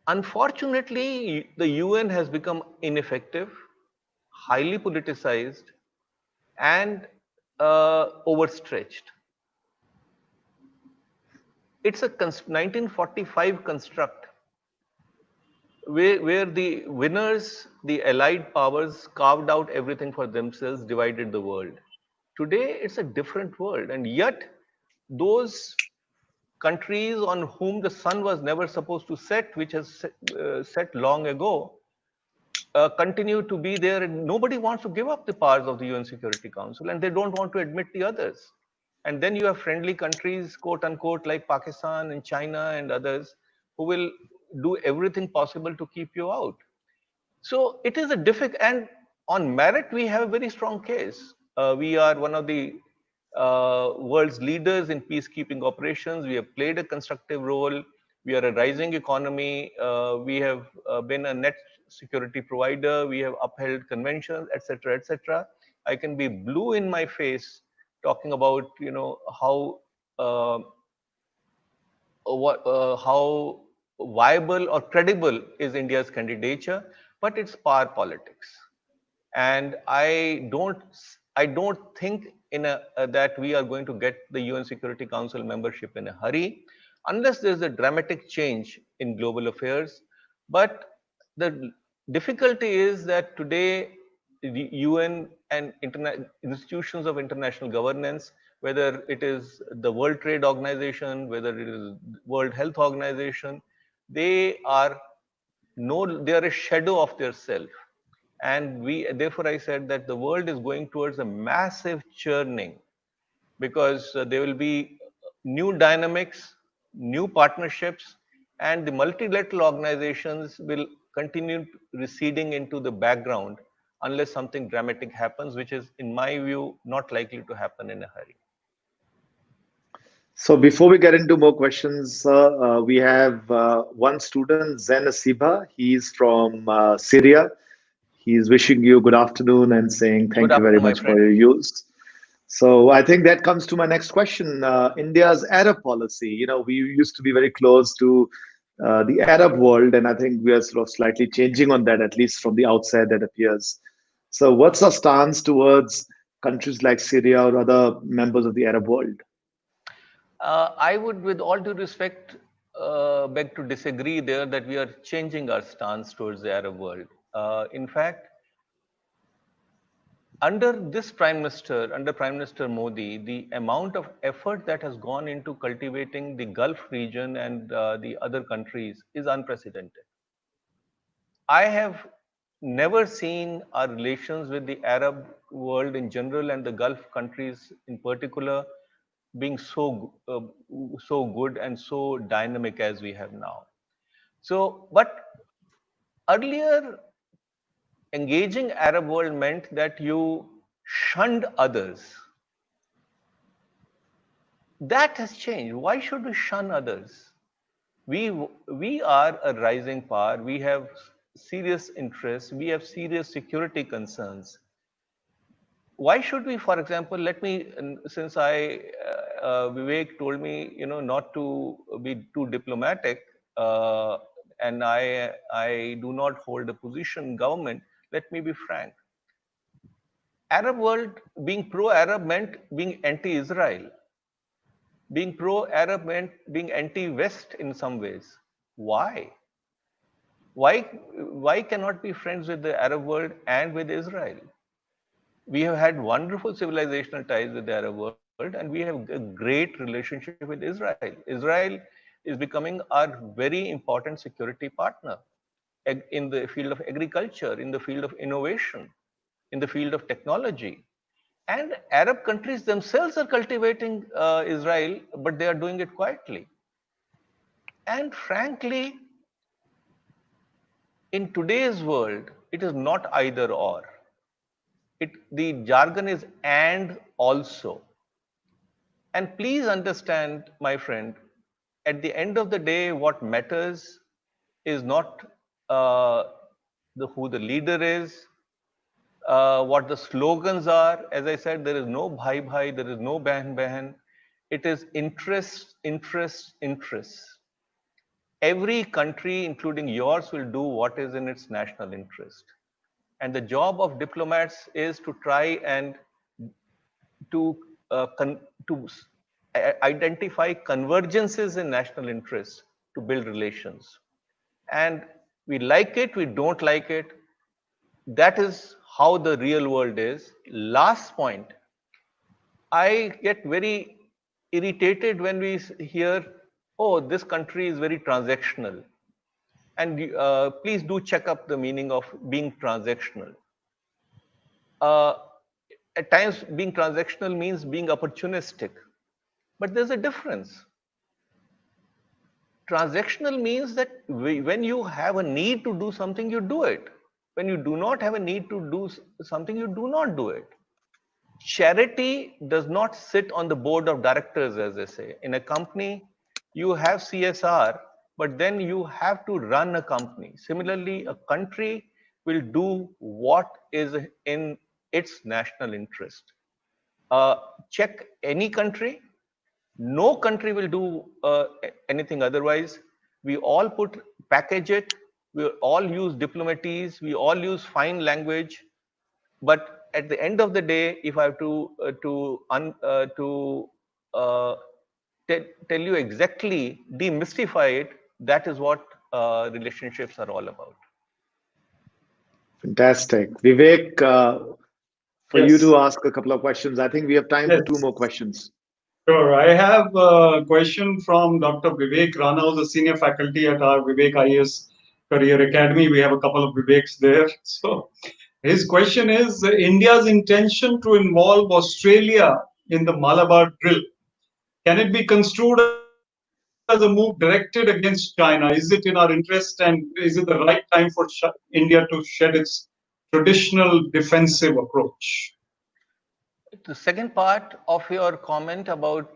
Unfortunately, the UN has become ineffective, highly politicized, and overstretched. It's a 1945 construct where the winners, the allied powers, carved out everything for themselves, divided the world. Today, it's a different world, and yet those countries on whom the sun was never supposed to set, which has set long ago, continue to be there, and nobody wants to give up the powers of the UN Security Council, and they don't want to admit the others. And then you have friendly countries, quote unquote, like Pakistan and China and others, who will do everything possible to keep you out. So it is a difficult, and on merit, we have a very strong case. We are one of the world's leaders in peacekeeping operations. We have played a constructive role. We are a rising economy. We have been a net security provider. We have upheld conventions, etc., etc. I can be blue in my face talking about, how uh, how viable or credible is India's candidature, but it's power politics. And I don't I don't think that we are going to get the UN Security Council membership in a hurry, unless there's a dramatic change in global affairs. But the difficulty is that today the UN and institutions of international governance, whether it is the World Trade Organization, whether it is World Health Organization, they are they are a shadow of their self. And therefore I said that the world is going towards a massive churning, because there will be new dynamics, new partnerships, and the multilateral organizations will continue receding into the background unless something dramatic happens, which is, in my view, not likely to happen in a hurry. So before we get into more questions, we have one student, Zen Asiba. He's from Syria. He's wishing you good afternoon and saying Good thank you very afternoon, my much for friend. your use. So I think that comes to my next question. India's Arab policy. We used to be very close to the Arab world, and I think we are sort of slightly changing on that, at least from the outside that appears. So what's our stance towards countries like Syria or other members of the Arab world? I would, with all due respect, beg to disagree there that we are changing our stance towards the Arab world. In fact, under Prime Minister Modi, the amount of effort that has gone into cultivating the Gulf region and the other countries is unprecedented. I have never seen our relations with the Arab world in general and the Gulf countries in particular being so good and so dynamic as we have now. So, but earlier, engaging Arab world meant that you shunned others. That has changed. Why should we shun others? We are a rising power. We have serious interests. We have serious security concerns. Why should we, for example, since Vivek told me, not to be too diplomatic, and I do not hold a position in government. Let me be frank. Arab world being pro-Arab meant being anti-Israel. Being pro-Arab meant being anti-West in some ways. Why? Why, why cannot be friends with the Arab world and with Israel? We have had wonderful civilizational ties with the Arab world, and we have a great relationship with Israel. Israel is becoming our very important security partner in the field of agriculture, in the field of innovation, in the field of technology. And Arab countries themselves are cultivating Israel, but they are doing it quietly. And frankly, in today's world, it is not either or. The jargon is and also. And please understand, my friend, at the end of the day, what matters is not uh, who the leader is, what the slogans are. As I said, there is no bhai bhai, there is no behan behan. It is interests, interests, interests. Every country, including yours, will do what is in its national interest. And the job of diplomats is to try and to to identify convergences in national interests to build relations. And we like it, we don't like it. That is how the real world is. Last point, I get very irritated when we hear, oh, this country is very transactional. And please do check up the meaning of being transactional. Uh, at times, being transactional means being opportunistic. But there's a difference. Transactional means that when you have a need to do something, you do it. When you do not have a need to do something, you do not do it. Charity does not sit on the board of directors, as they say. In a company, you have CSR, but then you have to run a company. Similarly, a country will do what is in its national interest. Check any country. No country will do anything otherwise. We all package it. We all use diplomats. We all use fine language. But at the end of the day, if I have uh, tell you exactly, demystify it, that is what relationships are all about. Fantastic. Vivek, for you Yes, to ask a couple of questions. I think we have time for two yes. more questions. Sure. I have a question from Dr. Vivek Rana, who's a senior faculty at our Vivek IAS Career Academy. We have a couple of Viveks there. So his question is India's intention to involve Australia in the Malabar drill. Can it be construed as a move directed against China? Is it in our interest, and is it the right time for India to shed its traditional defensive approach? The second part of your comment about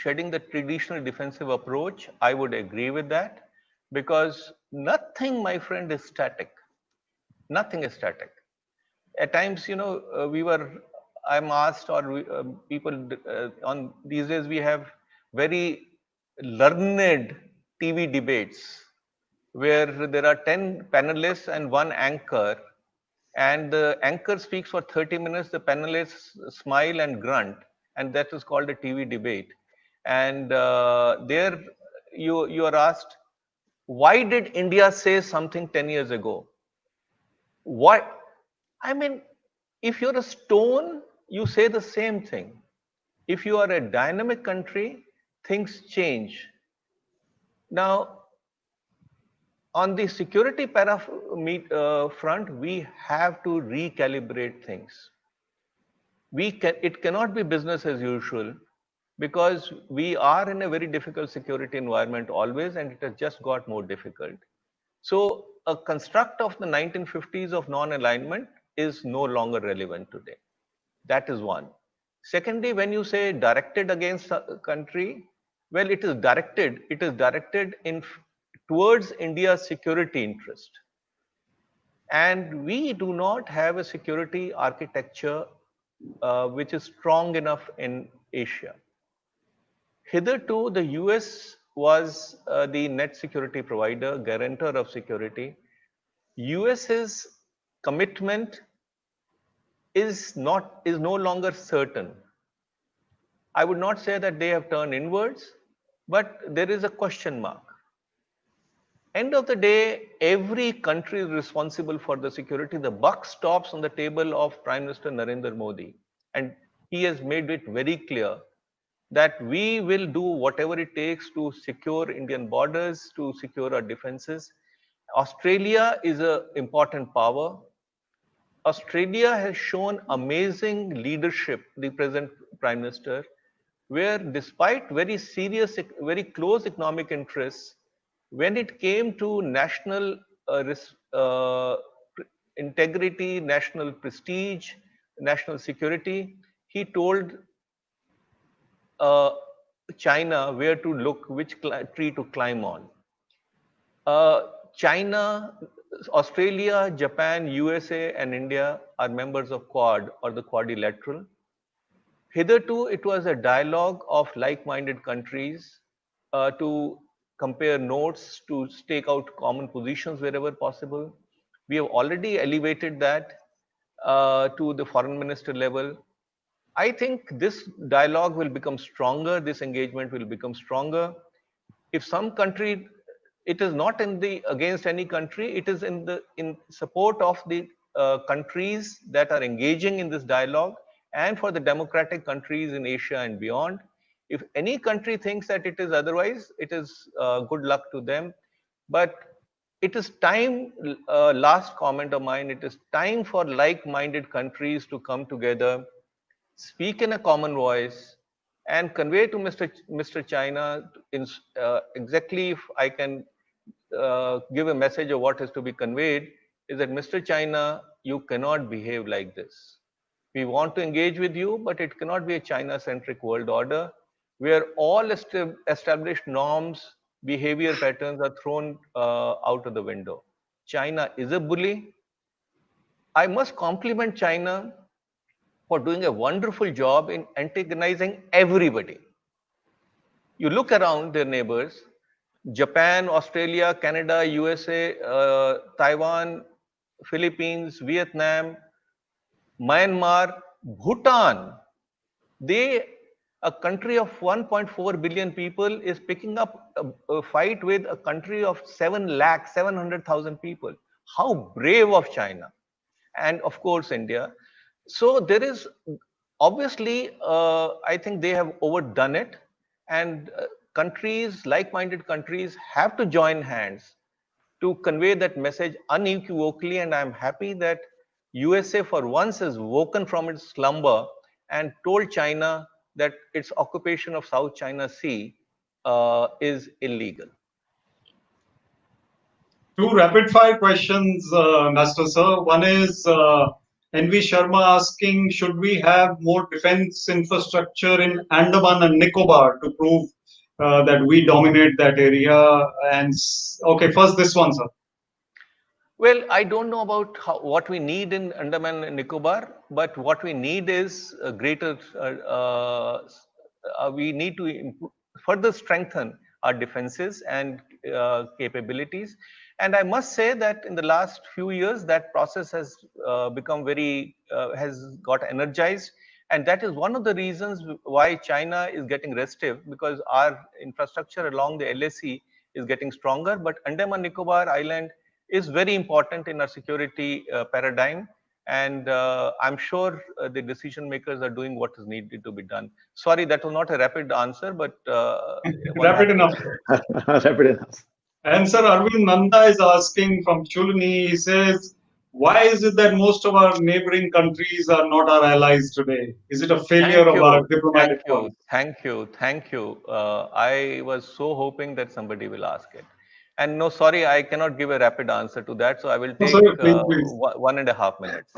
shedding the traditional defensive approach, I would agree with that, because nothing, my friend, is static. Nothing is static. At times, I'm asked, or people on these days, we have very learned TV debates where there are 10 panelists and one anchor, and the anchor speaks for 30 minutes, the panelists smile and grunt, and that is called a TV debate. And there you are asked, why did India say something 10 years ago? What? I mean, if you're a stone, you say the same thing. If you are a dynamic country, things change. Now, on the security front, we have to recalibrate things. It cannot be business as usual, because we are in a very difficult security environment always, and it has just got more difficult. So a construct of the 1950s of non-alignment is no longer relevant today. That is one. Secondly, when you say directed against a country, well, it is directed towards India's security interest. And we do not have a security architecture which is strong enough in Asia. Hitherto, the US was the net security provider, guarantor of security. US's commitment is no longer certain. I would not say that they have turned inwards, but there is a question mark. End of the day, every country is responsible for the security. The buck stops on the table of Prime Minister Narendra Modi, and he has made it very clear that we will do whatever it takes to secure Indian borders, to secure our defenses. Australia is an important power. Australia has shown amazing leadership, the present Prime Minister, where despite very serious, very close economic interests, when it came to national integrity, national prestige, national security, he told uh, China where to look, which tree to climb on. China, Australia, Japan, USA, and India are members of Quad, or the Quadrilateral. Hitherto, it was a dialogue of like-minded countries to compare notes, to stake out common positions wherever possible. We have already elevated that to the foreign minister level. I think this dialogue will become stronger, this engagement will become stronger. If some country, it is not in the against any country, it is in support of the countries that are engaging in this dialogue, and for the democratic countries in Asia and beyond. If any country thinks that it is otherwise, it is good luck to them. But it is time, last comment of mine, it is time for like-minded countries to come together, speak in a common voice, and convey to Mr. China exactly, if I can give a message of what is to be conveyed, is that Mr. China, you cannot behave like this. We want to engage with you, but it cannot be a China-centric world order where all established norms, behavior patterns are thrown out of the window. China is a bully. I must compliment China for doing a wonderful job in antagonizing everybody. You look around their neighbors, Japan, Australia, Canada, USA, Taiwan, Philippines, Vietnam, Myanmar, Bhutan. A country of 1.4 billion people is picking up a fight with a country of 700,000 people. How brave of China, and of course India. So there is obviously, I think they have overdone it, and countries, like-minded countries, have to join hands to convey that message unequivocally. And I'm happy that USA for once has woken from its slumber and told China that its occupation of South China Sea is illegal. Two rapid fire questions, Nasser sir. One is NV Sharma asking, should we have more defense infrastructure in Andaman and Nicobar to prove that we dominate that area? And okay, first this one, sir. Well, I don't know about what we need in Andaman and Nicobar, but what we need is a greater, we need to further strengthen our defenses and capabilities. And I must say that in the last few years, that process has become has got energized. And that is one of the reasons why China is getting restive, because our infrastructure along the LAC is getting stronger. But Andaman Nicobar Island is very important in our security paradigm. And I'm sure the decision makers are doing what is needed to be done. Sorry, that was not a rapid answer, but rapid enough. Rapid enough. And sir, Arvind Nanda is asking from Shoolini, he says, why is it that most of our neighboring countries are not our allies today? Is it a failure of our diplomatic policy? Thank you. I was so hoping that somebody will ask it. And no, sorry, I cannot give a rapid answer to that. So I will take Sorry, please. 1.5 minutes.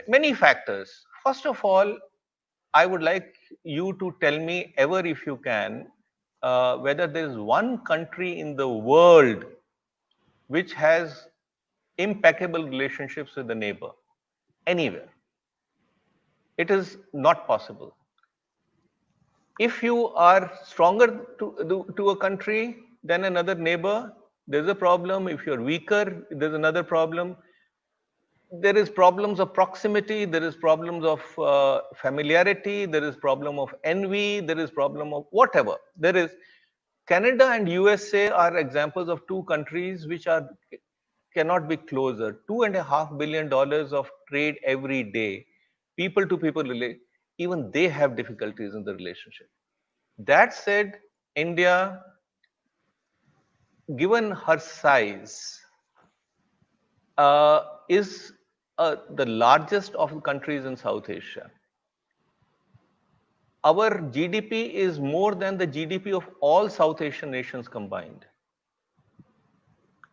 Many factors. First of all, I would like you to tell me, ever if you can, whether there is one country in the world which has impeccable relationships with the neighbor, anywhere. It is not possible. If you are stronger to a country than another neighbor, there's a problem. If you're weaker, there's another problem. There is problems of proximity, there is problems of familiarity, there is problem of envy, there is problem of whatever. There is Canada and USA are examples of two countries which are cannot be closer. $2.5 billion of trade every day, people to people relate. Even they have difficulties in the relationship. That said, India, given her size, is the largest of countries in South Asia. Our GDP is more than the GDP of all South Asian nations combined.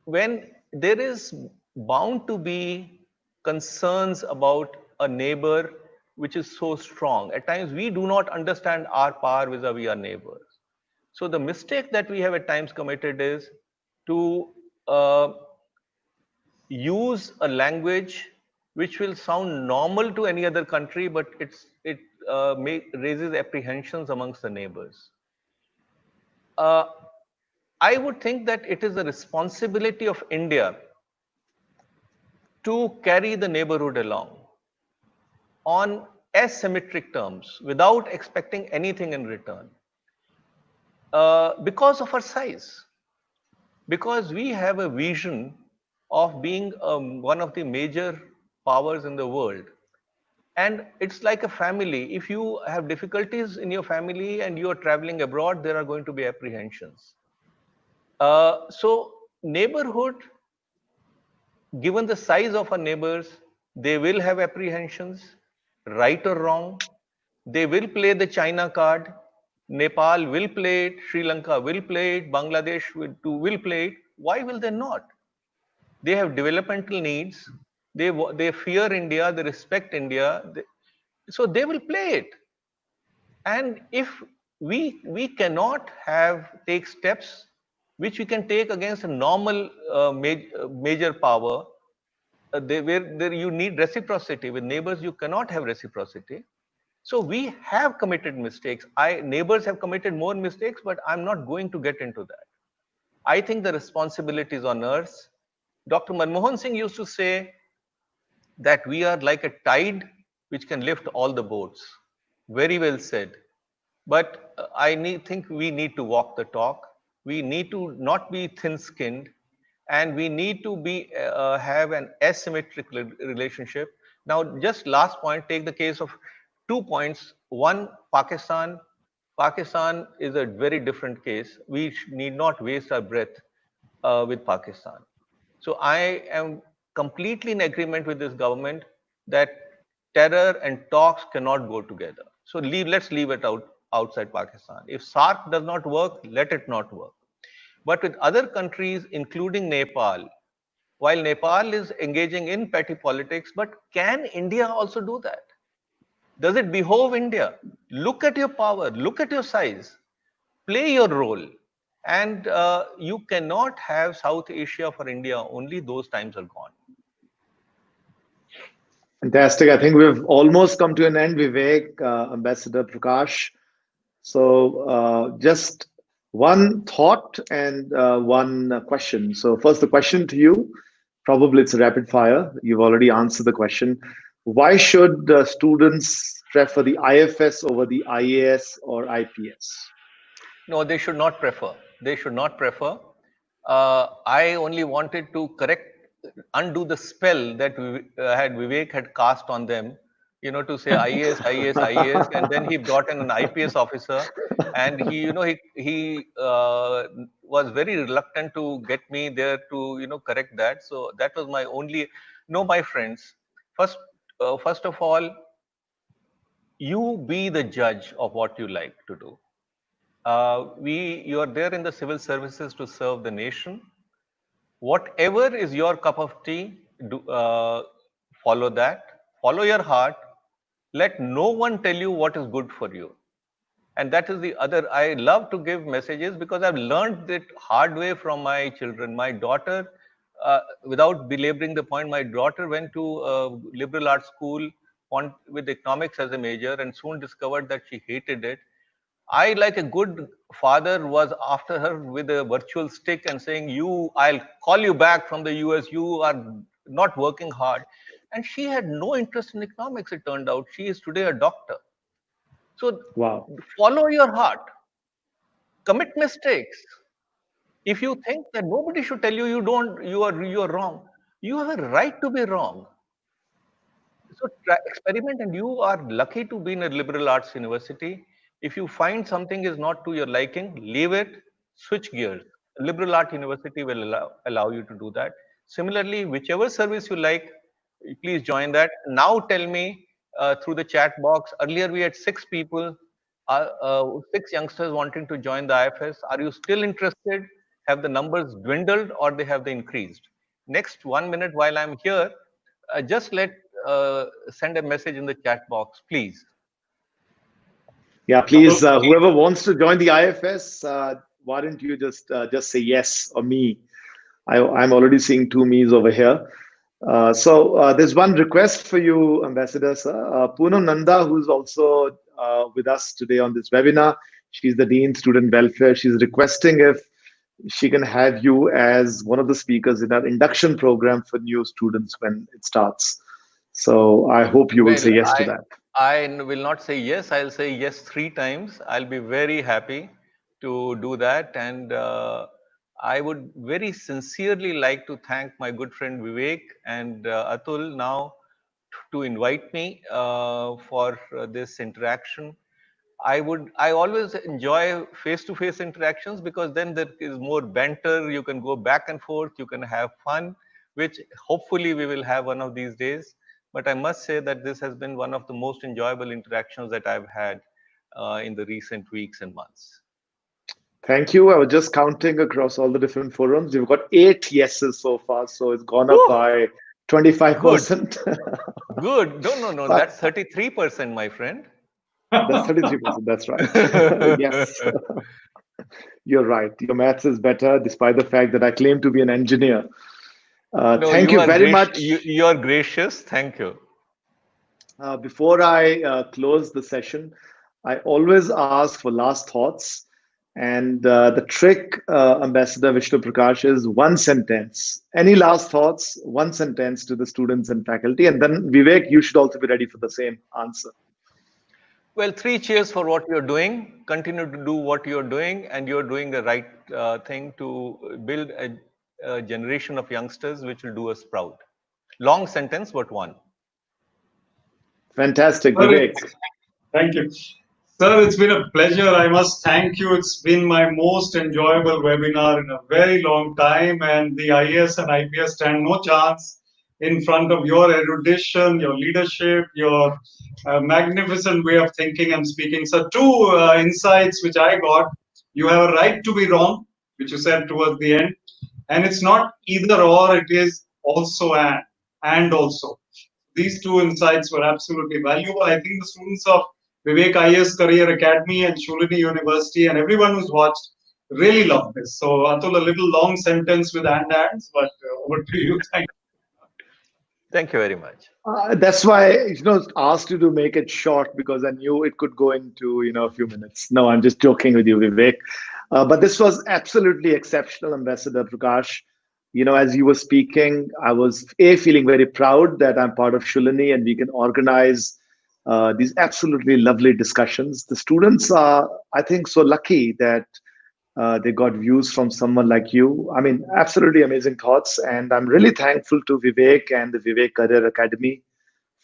When there is bound to be concerns about a neighbor which is so strong, at times we do not understand our power vis-a-vis our neighbors. So the mistake that we have at times committed is to use a language which will sound normal to any other country, but it raises apprehensions amongst the neighbors. I would think that it is the responsibility of India to carry the neighborhood along on asymmetric terms without expecting anything in return, because of our size, because we have a vision of being one of the major powers in the world. And it's like a family. If you have difficulties in your family and you are traveling abroad, there are going to be apprehensions. So neighborhood, given the size of our neighbors, they will have apprehensions, right or wrong. They will play the China card. Nepal will play it, Sri Lanka will play it, Bangladesh will play it. Why will they not? They have developmental needs. They fear India, they respect India. So they will play it. And if we cannot take steps which we can take against a normal major power, where you need reciprocity. With neighbors, you cannot have reciprocity. So we have committed mistakes. Neighbors have committed more mistakes, but I'm not going to get into that. I think the responsibility is on us. Dr. Manmohan Singh used to say that we are like a tide which can lift all the boats. Very well said. But think we need to walk the talk. We need to not be thin-skinned, and we need to be have an asymmetric relationship. Now, just last point. Take the case of 2 points. One, Pakistan. Pakistan is a very different case. We need not waste our breath with Pakistan. So I am completely in agreement with this government that terror and talks cannot go together. So let's leave it outside Pakistan. If SARC does not work, let it not work. But with other countries, including Nepal, while Nepal is engaging in petty politics, but can India also do that? Does it behove India? Look at your power, look at your size, play your role. And you cannot have South Asia for India only. Those times are gone. Fantastic. I think we've almost come to an end, Vivek, Ambassador Prakash. So just one thought and one question. So first, the question to you. Probably it's a rapid fire. You've already answered the question. Why should students prefer the IFS over the IAS or IPS? No, they should not prefer. They should not prefer. I only wanted to undo the spell that Vivek had cast on them, to say IAS, IAS, IAS, and then he brought in an IPS officer, and he was very reluctant to get me there to correct that. So that was my only. No, my friends. First of all, you be the judge of what you like to do. You are there in the civil services to serve the nation. Whatever is your cup of tea, follow that. Follow your heart. Let no one tell you what is good for you. And that is the other. I love to give messages because I've learned it hard way from my children. My daughter, without belaboring the point, my daughter went to liberal arts school with economics as a major and soon discovered that she hated it. I, like a good father, was after her with a virtual stick and saying, I'll call you back from the US, you are not working hard. And she had no interest in economics, it turned out. She is today a doctor. So wow. Follow your heart. Commit mistakes. If you think that nobody should tell you you are wrong, you have a right to be wrong. So experiment, and you are lucky to be in a liberal arts university. If you find something is not to your liking, leave it, switch gears. Liberal art university will allow you to do that. Similarly, whichever service you like, please join that. Now tell me through the chat box. Earlier we had 6 people, 6 youngsters wanting to join the IFS. Are you still interested? Have the numbers dwindled or have they increased? Next 1 minute while I'm here, just send a message in the chat box, please. Yeah, please, whoever wants to join the IFS, why don't you just say yes or me? I'm already seeing 2 me's over here. So there's one request for you, Ambassador sir. Poonam Nanda, who's also with us today on this webinar, she's the Dean Student Welfare. She's requesting if she can have you as one of the speakers in our induction program for new students when it starts. So I hope you will say yes to that. I will not say yes. I'll say yes 3 times. I'll be very happy to do that. And I would very sincerely like to thank my good friend Vivek and Atul now to invite me for this interaction. I always enjoy face-to-face interactions because then there is more banter. You can go back and forth. You can have fun, which hopefully we will have one of these days. But I must say that this has been one of the most enjoyable interactions that I've had in the recent weeks and months. Thank you. I was just counting across all the different forums. You've got 8 yeses so far, so it's gone up by 25%. Good. No. That's 33%, my friend. That's 33%. That's right. Yes. You're right. Your maths is better, despite the fact that I claim to be an engineer. Thank you very much. You are gracious. Thank you. Before I close the session, I always ask for last thoughts. And the trick, Ambassador Vishnu Prakash, is one sentence. Any last thoughts? One sentence to the students and faculty. And then, Vivek, you should also be ready for the same answer. Well, three cheers for what you're doing. Continue to do what you're doing, and you're doing the right thing to build a generation of youngsters which will do us proud. Long sentence, but one. Fantastic. Sir, Vivek. thank you. Sir, it's been a pleasure. I must thank you. It's been my most enjoyable webinar in a very long time, and the IAS and IPS stand no chance in front of your erudition, your leadership, your magnificent way of thinking and speaking. So, two insights which I got. You have a right to be wrong, which you said towards the end, and it's not either or, it is also and also. These two insights were absolutely valuable. I think the students of Vivek IS Career Academy and Shoolini University and everyone who's watched really loved this. So, Atul, a little long sentence with ands, but over to you. Thank you. Thank you very much. That's why, asked you to make it short because I knew it could go into, a few minutes. No, I'm just joking with you, Vivek. But this was absolutely exceptional, Ambassador Prakash. As you were speaking, I was feeling very proud that I'm part of Shoolini and we can organize these absolutely lovely discussions. The students are, I think, so lucky that they got views from someone like you. I mean, absolutely amazing thoughts. And I'm really thankful to Vivek and the Vivek Career Academy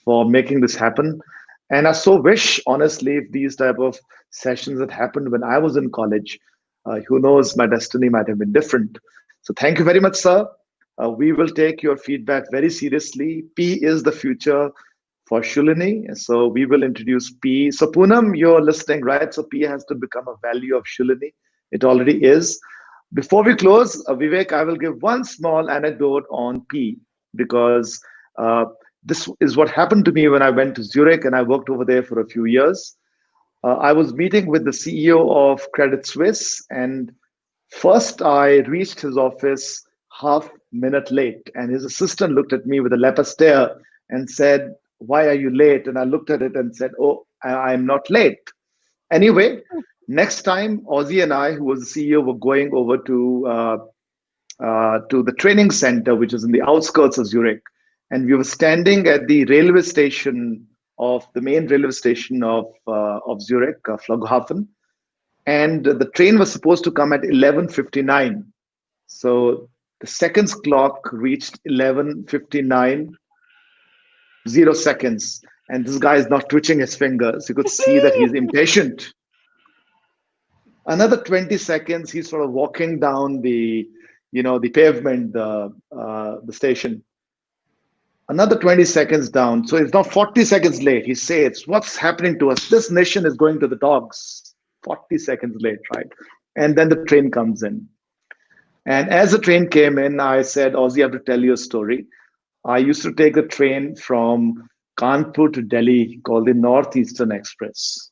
for making this happen. And I so wish, honestly, if these type of sessions had happened when I was in college, who knows, my destiny might have been different. So thank you very much, sir. We will take your feedback very seriously. P is the future for Shoolini. So we will introduce P. So Poonam, you're listening, right? So P has to become a value of Shoolini. It already is. Before we close, Vivek, I will give one small anecdote on P because this is what happened to me when I went to Zurich and I worked over there for a few years. I was meeting with the CEO of Credit Suisse, and first I reached his office half minute late, and his assistant looked at me with a leper stare and said, "Why are you late?" And I looked at it and said, "Oh, I'm not late." Anyway, next time, Ozzy and I, who was the CEO, were going over to the training center, which is in the outskirts of Zurich, and we were standing at the railway station of the main railway station of Zurich, Flughafen, and the train was supposed to come at 11:59. So the seconds clock reached 11:59, 0 seconds, and this guy is not twitching his fingers. You could see that he's impatient. Another 20 seconds, he's sort of walking down the pavement, the station. Another 20 seconds down. So it's now 40 seconds late. He says, "What's happening to us? This nation is going to the dogs." 40 seconds late, right? And then the train comes in. And as the train came in, I said, "Ozzy, I have to tell you a story. I used to take the train from Kanpur to Delhi called the Northeastern Express.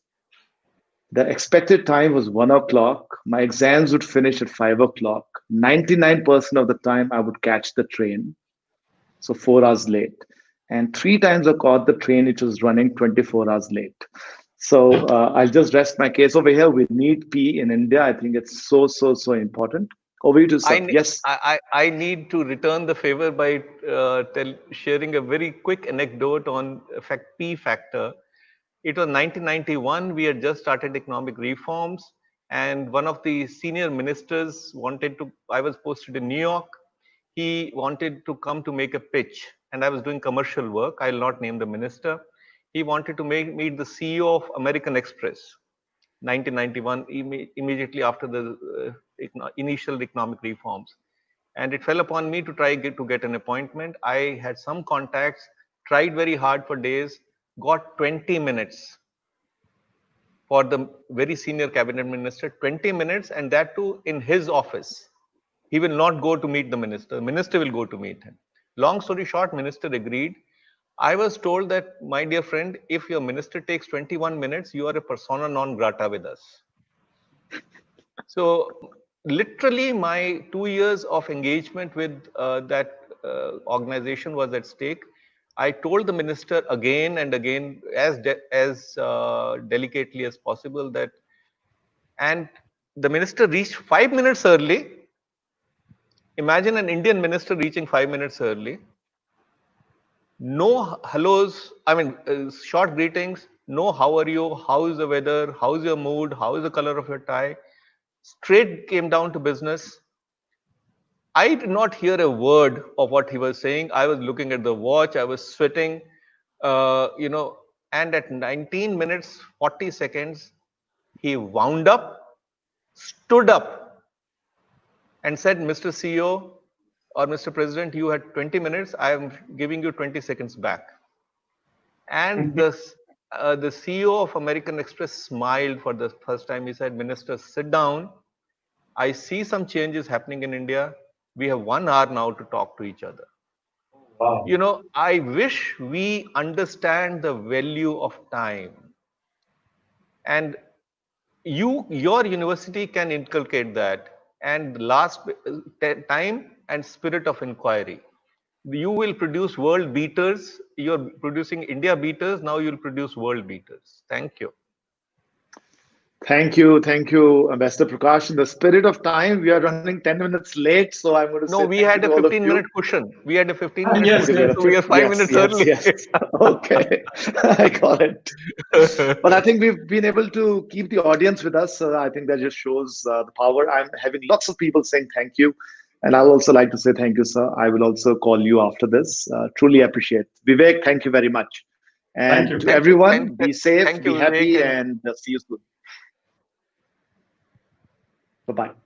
The expected time was 1 o'clock. My exams would finish at 5 o'clock. 99% of the time, I would catch the train. So 4 hours late. And 3 times I caught the train, which was running 24 hours late. So I'll just rest my case over here. We need P in India. I think it's so, so, so important. Over to sir. Yes. I need to return the favor by sharing a very quick anecdote on P factor. It was 1991. We had just started economic reforms, and one of the senior ministers wanted to. I was posted in New York. He wanted to come to make a pitch, and I was doing commercial work. I'll not name the minister. He wanted to meet the CEO of American Express. 1991, immediately after the initial economic reforms, and it fell upon me to to get an appointment. I had some contacts, tried very hard for days, got 20 minutes for the very senior cabinet minister, 20 minutes, and that too in his office. He will not go to meet the minister. The minister will go to meet him. Long story short, minister agreed. I was told that, my dear friend, if your minister takes 21 minutes, you are a persona non grata with us. So literally my 2 years of engagement with that organization was at stake. I told the minister again and again, as delicately as possible, that, and the minister reached 5 minutes early. Imagine an Indian minister reaching 5 minutes early. No hellos, I mean, short greetings. No, how are you? How is the weather? How is your mood? How is the color of your tie? Straight came down to business. I did not hear a word of what he was saying. I was looking at the watch. I was sweating, and at 19 minutes, 40 seconds, he wound up, stood up, and said, Mr. CEO or Mr. President, you had 20 minutes. I am giving you 20 seconds back. And the CEO of American Express smiled for the first time. He said, Minister, sit down. I see some changes happening in India. We have 1 hour now to talk to each other. Wow. I wish we understand the value of time. And your university can inculcate that. And last, time and spirit of inquiry. You will produce world beaters. You're producing India beaters. Now you'll produce world beaters. Thank you. Thank you, Ambassador Prakash. In the spirit of time, we are running 10 minutes late, so I'm going to No, say we thank you had to a all of 15-minute you. cushion. We had a 15-minute Yes, cushion, yes. so we are 5 minutes early. Yes. Okay, I got it. But I think we've been able to keep the audience with us. I think that just shows the power. I'm having lots of people saying thank you. And I would also like to say thank you, sir. I will also call you after this. Truly appreciate. Vivek, thank you very much. Thank And you. to everyone, be safe, Thank you, be Vivek, happy, and and see you soon. Bye-bye.